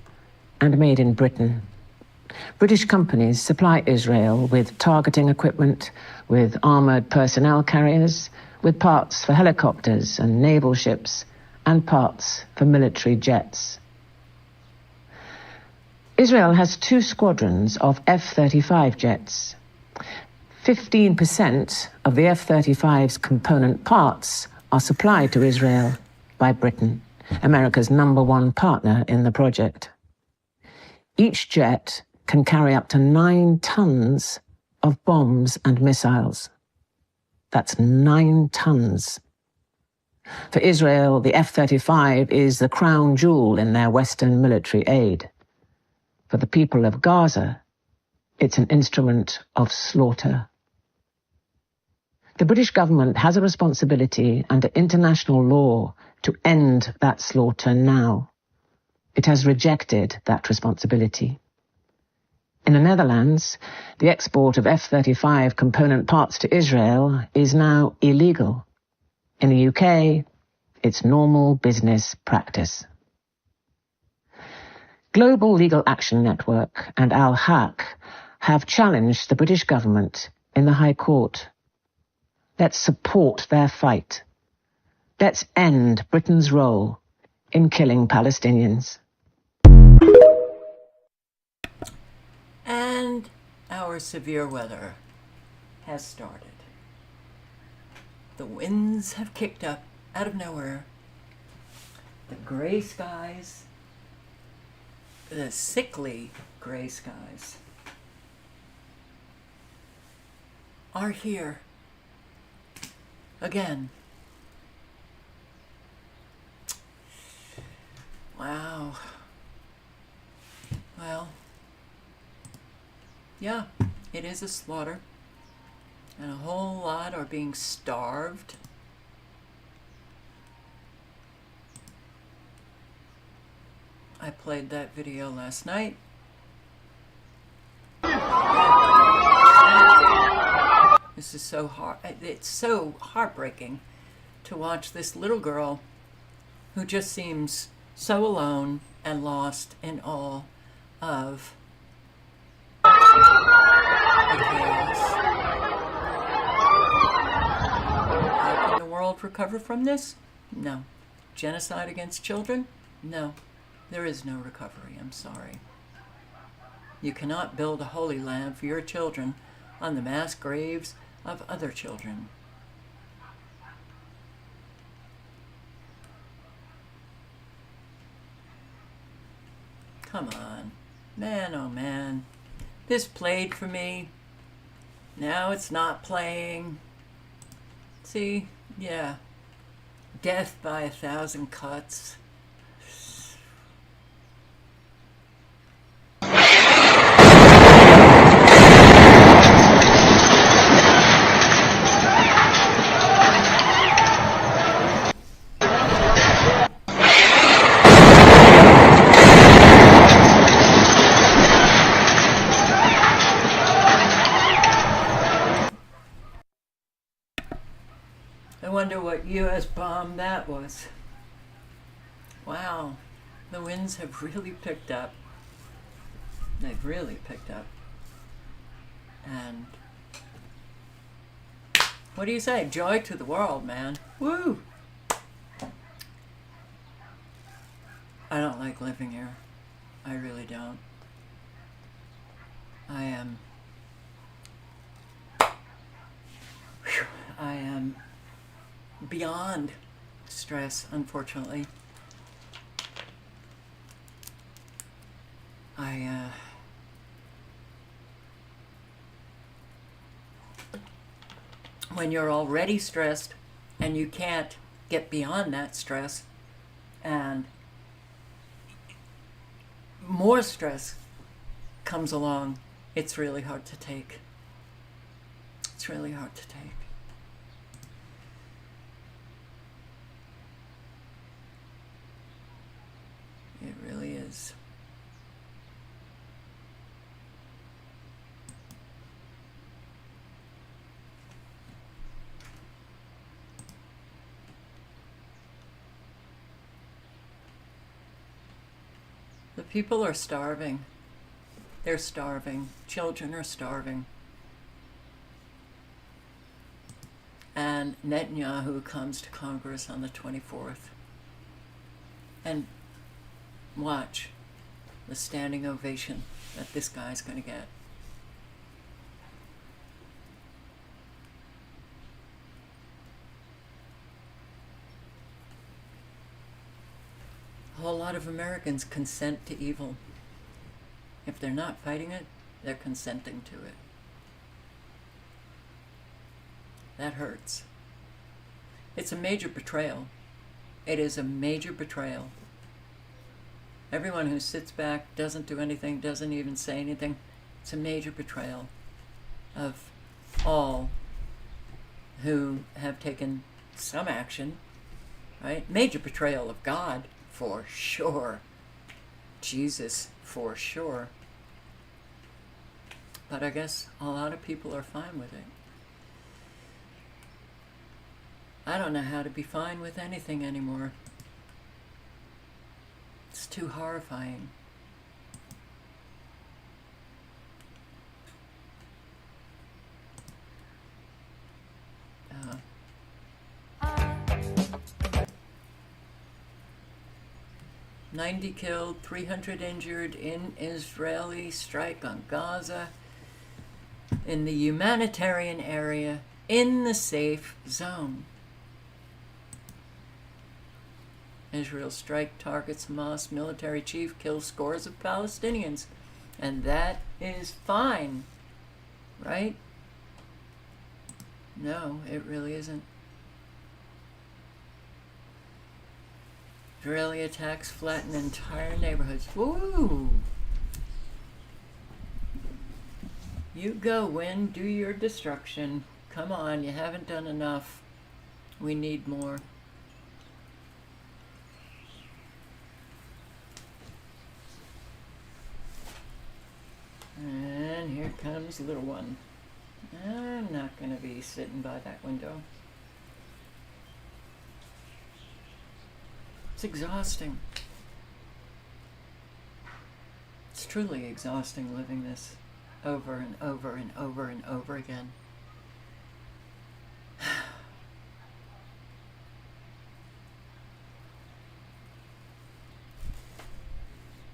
and made in Britain. British companies supply Israel with targeting equipment, with armored personnel carriers, with parts for helicopters and naval ships and parts for military jets. Israel has 2 squadrons of F-35 jets. 15% of the F-35's component parts are supplied to Israel by Britain, America's #1 partner in the project. Each jet can carry up to 9 tons of bombs and missiles. That's 9 tons. For Israel, the F-35 is the crown jewel in their Western military aid. For the people of Gaza, it's an instrument of slaughter. The British government has a responsibility under international law to end that slaughter now. It has rejected that responsibility. In the Netherlands, the export of F-35 component parts to Israel is now illegal. In the UK, it's normal business practice. Global Legal Action Network and Al-Haq have challenged the British government in the High Court. Let's support their fight. Let's end Britain's role in killing Palestinians. And our severe weather has started. The winds have kicked up out of nowhere. The gray skies, the sickly gray skies, are here again. Wow. Well, yeah, it is a slaughter, and a whole lot are being starved. I played that video last night. This is so hard. It's so heartbreaking to watch this little girl who just seems so alone and lost in all of the chaos. How can the world recover from this? No. Genocide against children? No. There is no recovery, I'm sorry. You cannot build a holy land for your children on the mass graves of other children. Come on. Man, oh man. This played for me. Now it's not playing. See? Yeah. Death by 1,000 cuts. I wonder what U.S. bomb that was. Wow, the winds have really picked up. They've really picked up. And what do you say? Joy to the world, man. Woo! I don't like living here. I really don't. I am beyond stress, unfortunately. When you're already stressed and you can't get beyond that stress, and more stress comes along, it's really hard to take. It's really hard to take. It really is. The people are starving. They're starving. Children are starving. and Netanyahu comes to Congress on the 24th. And watch the standing ovation that this guy's going to get. A whole lot of Americans consent to evil. If they're not fighting it, they're consenting to it. That hurts. It's a major betrayal. It is a major betrayal. Everyone who sits back, doesn't do anything, doesn't even say anything, it's a major betrayal of all who have taken some action, right? Major betrayal of God, for sure. Jesus, for sure. But I guess a lot of people are fine with it. I don't know how to be fine with anything anymore. It's too horrifying. Uh, 90 killed, 300 injured in Israeli strike on Gaza, in the humanitarian area, in the safe zone. Israel's strike targets Hamas military chief, kills scores of Palestinians. And that is fine, right? No, it really isn't. Israeli attacks flatten entire neighborhoods. Woo! You go, win, do your destruction. Come on, you haven't done enough. We need more. And here comes little one. I'm not going to be sitting by that window. It's exhausting. It's truly exhausting living this over and over and over and over again.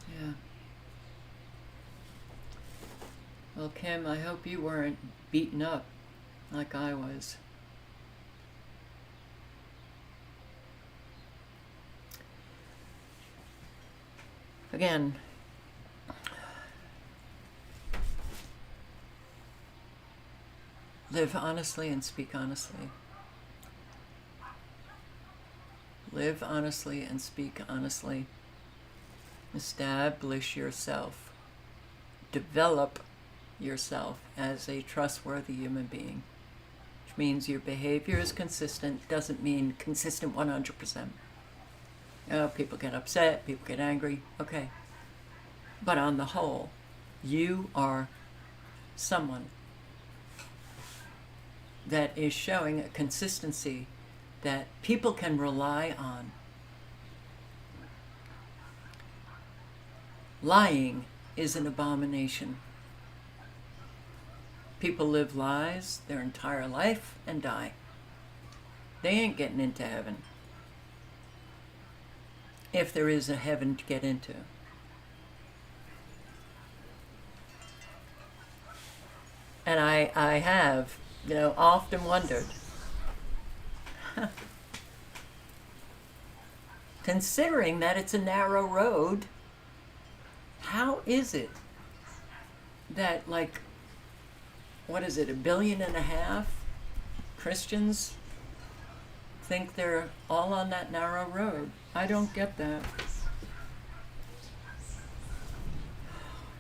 Yeah. Well, Kim, I hope you weren't beaten up like I was. Again, live honestly and speak honestly. Live honestly and speak honestly. Establish yourself. Develop yourself as a trustworthy human being, which means your behavior is consistent. Doesn't mean consistent 100%. People get upset, people get angry, okay. But on the whole, you are someone that is showing a consistency that people can rely on. Lying is an abomination. People live lies their entire life and die. They ain't getting into heaven. If there is a heaven to get into. And I have, often wondered, considering that it's a narrow road, how is it that, like, what is it, 1.5 billion Christians think they're all on that narrow road? I don't get that.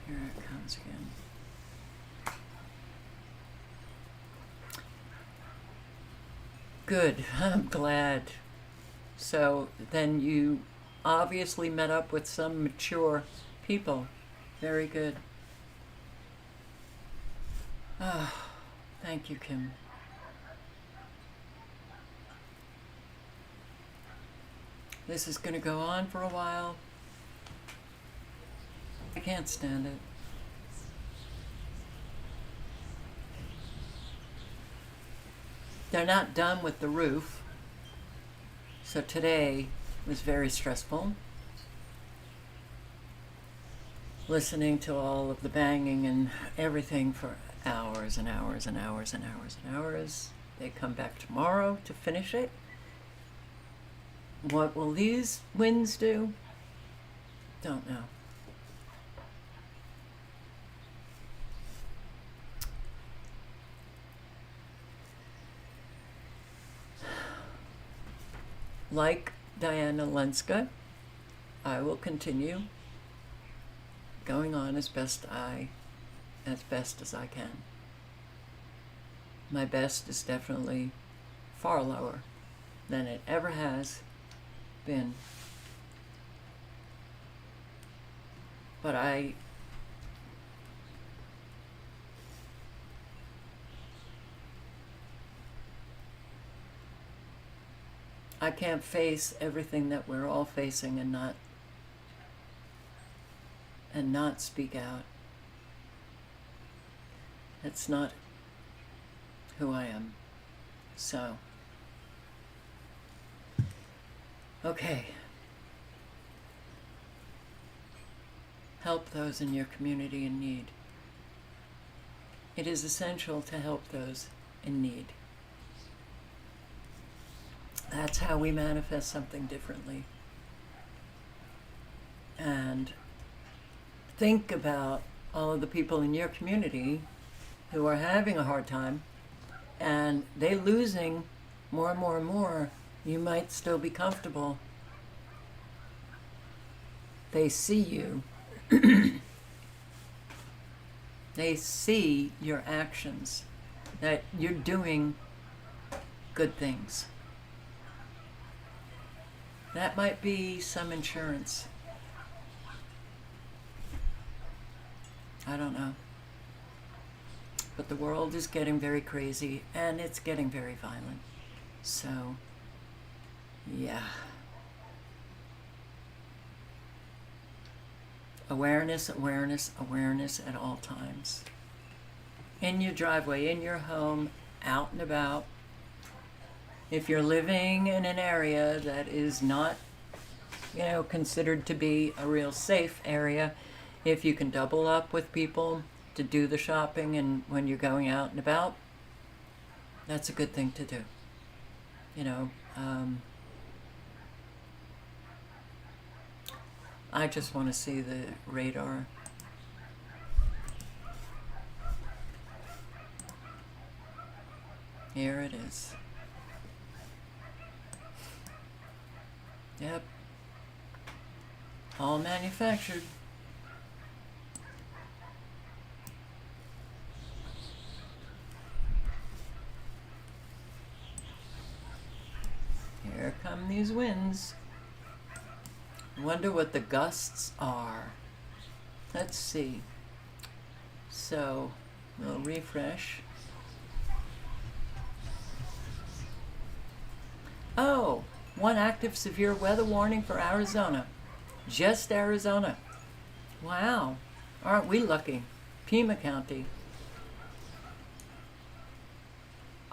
Here it comes again. Good, I'm glad. So then you obviously met up with some mature people. Very good. Thank you, Kim. This is going to go on for a while. I can't stand it. they're not done with the roof. So today was very stressful. Listening to all of the banging and everything for hours and hours and hours and hours and hours. They come back tomorrow to finish it. What will these winds do? Don't know. Like Diana Lenska, I will continue going on as best as I can. My best is definitely far lower than it ever has been. But I can't face everything that we're all facing and not speak out. That's not who I am. So, okay. Help those in your community in need. It is essential to help those in need. That's how we manifest something differently. And think about all of the people in your community who are having a hard time and they losing more and more and more. You might still be comfortable. They see you. They see your actions, that you're doing good things. That might be some insurance. I don't know. But the world is getting very crazy and it's getting very violent. So, yeah. Awareness, awareness, awareness at all times. In your driveway, in your home, out and about. If you're living in an area that is not, considered to be a real safe area, if you can double up with people to do the shopping and when you're going out and about, that's a good thing to do. I just want to see the radar. Here it is. Yep. All manufactured. Here come these winds. Wonder what the gusts are. Let's see. So, we'll refresh. Oh, one active severe weather warning for Arizona. Just Arizona. Wow. Aren't we lucky? Pima County.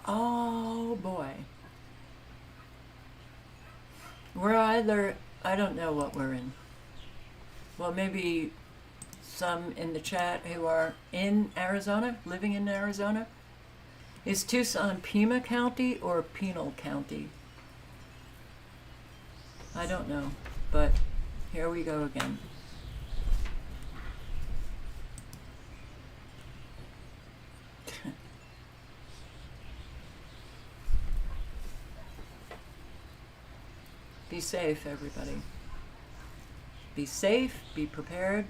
Oh boy. We're either, I don't know what we're in. Well, maybe some in the chat who are in Arizona, living in Arizona. Is Tucson Pima County or Pinal County? I don't know, but here we go again. Be safe, everybody. Be safe, be prepared.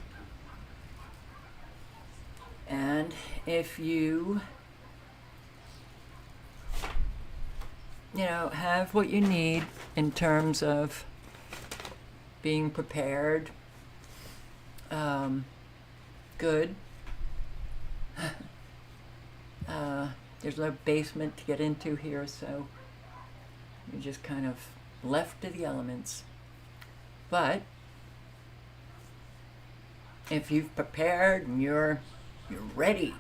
And if you, have what you need in terms of being prepared, good. There's no basement to get into here, so you're just kind of left to the elements. But if you've prepared and you're ready,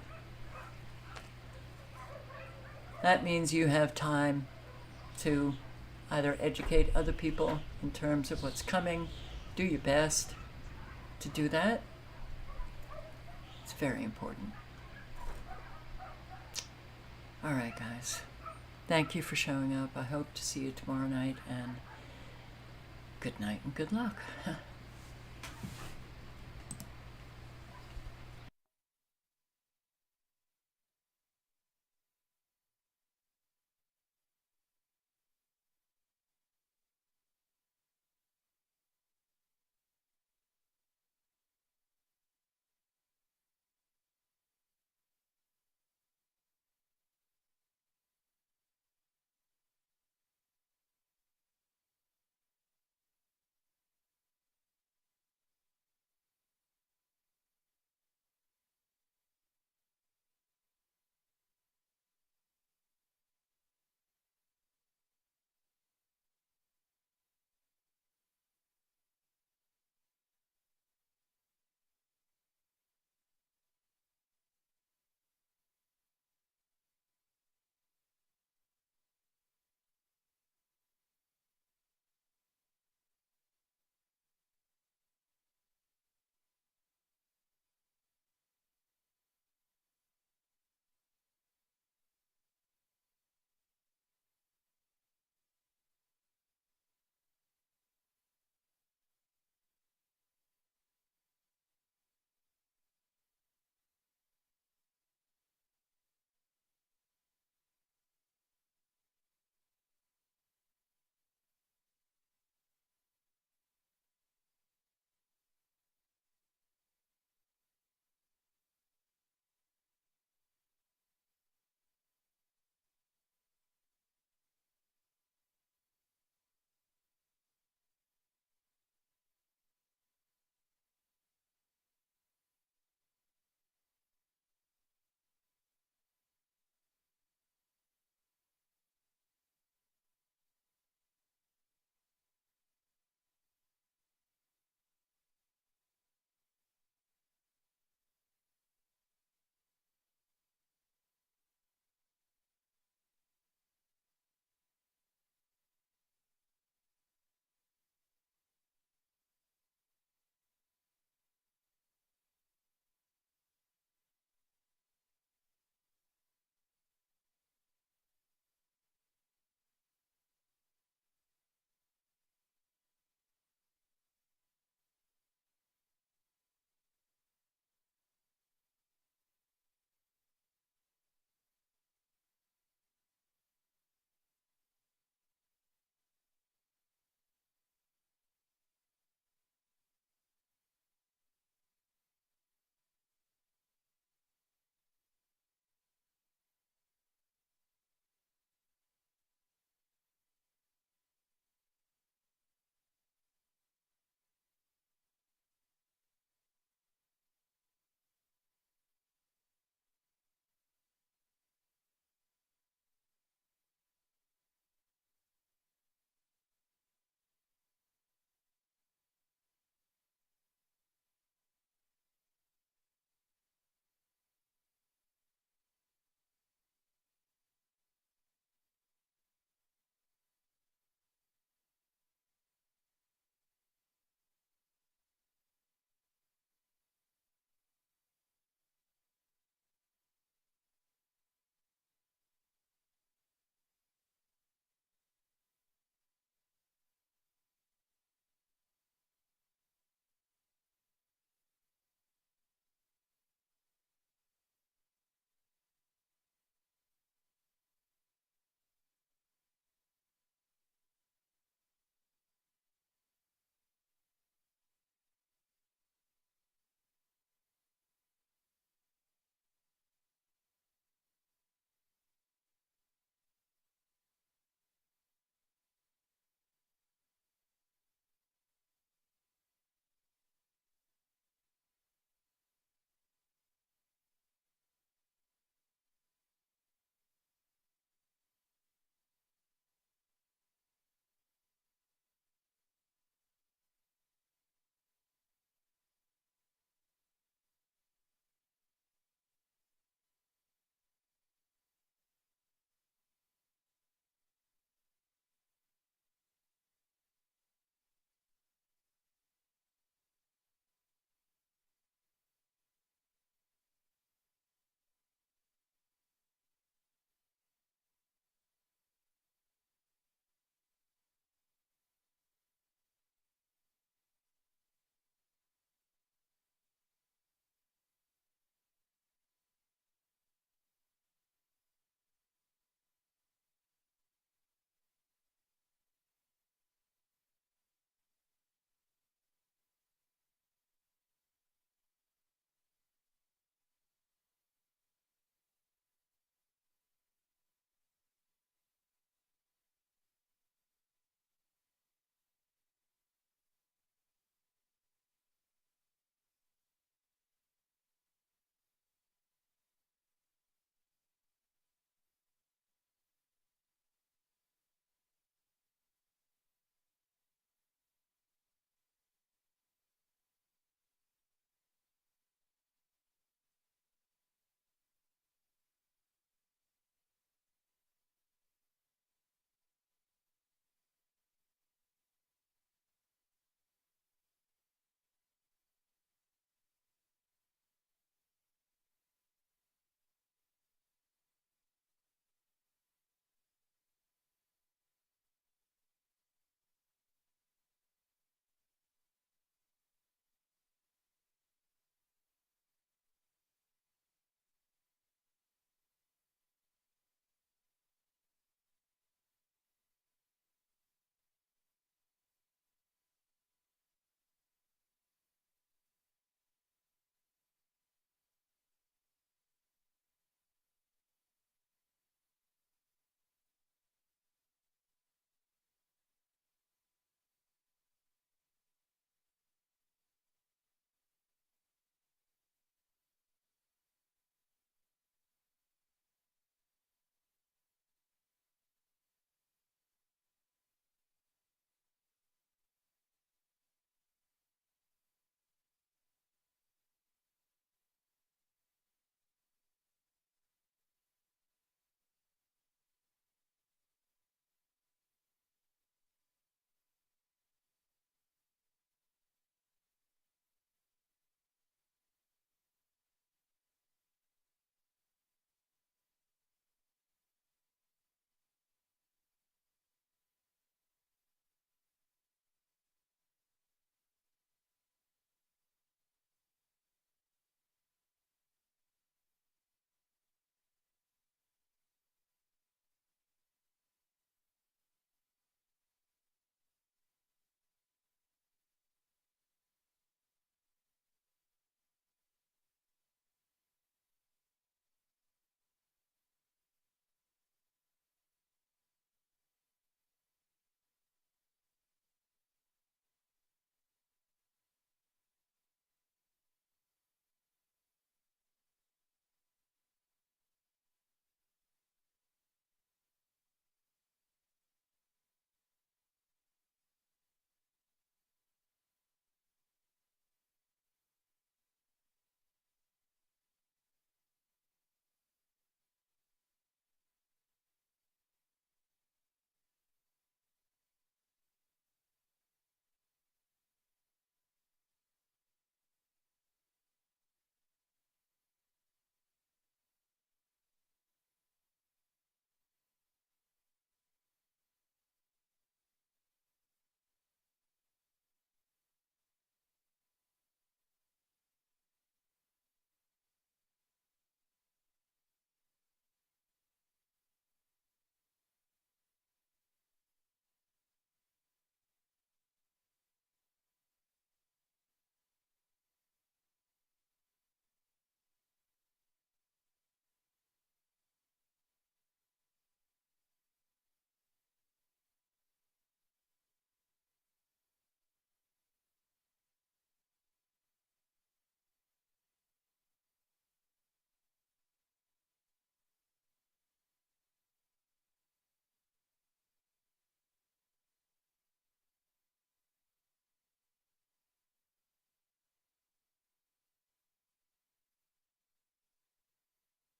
that means you have time to either educate other people in terms of what's coming, do your best to do that. It's very important. All right, guys. Thank you for showing up. I hope to see you tomorrow night, and good night and good luck.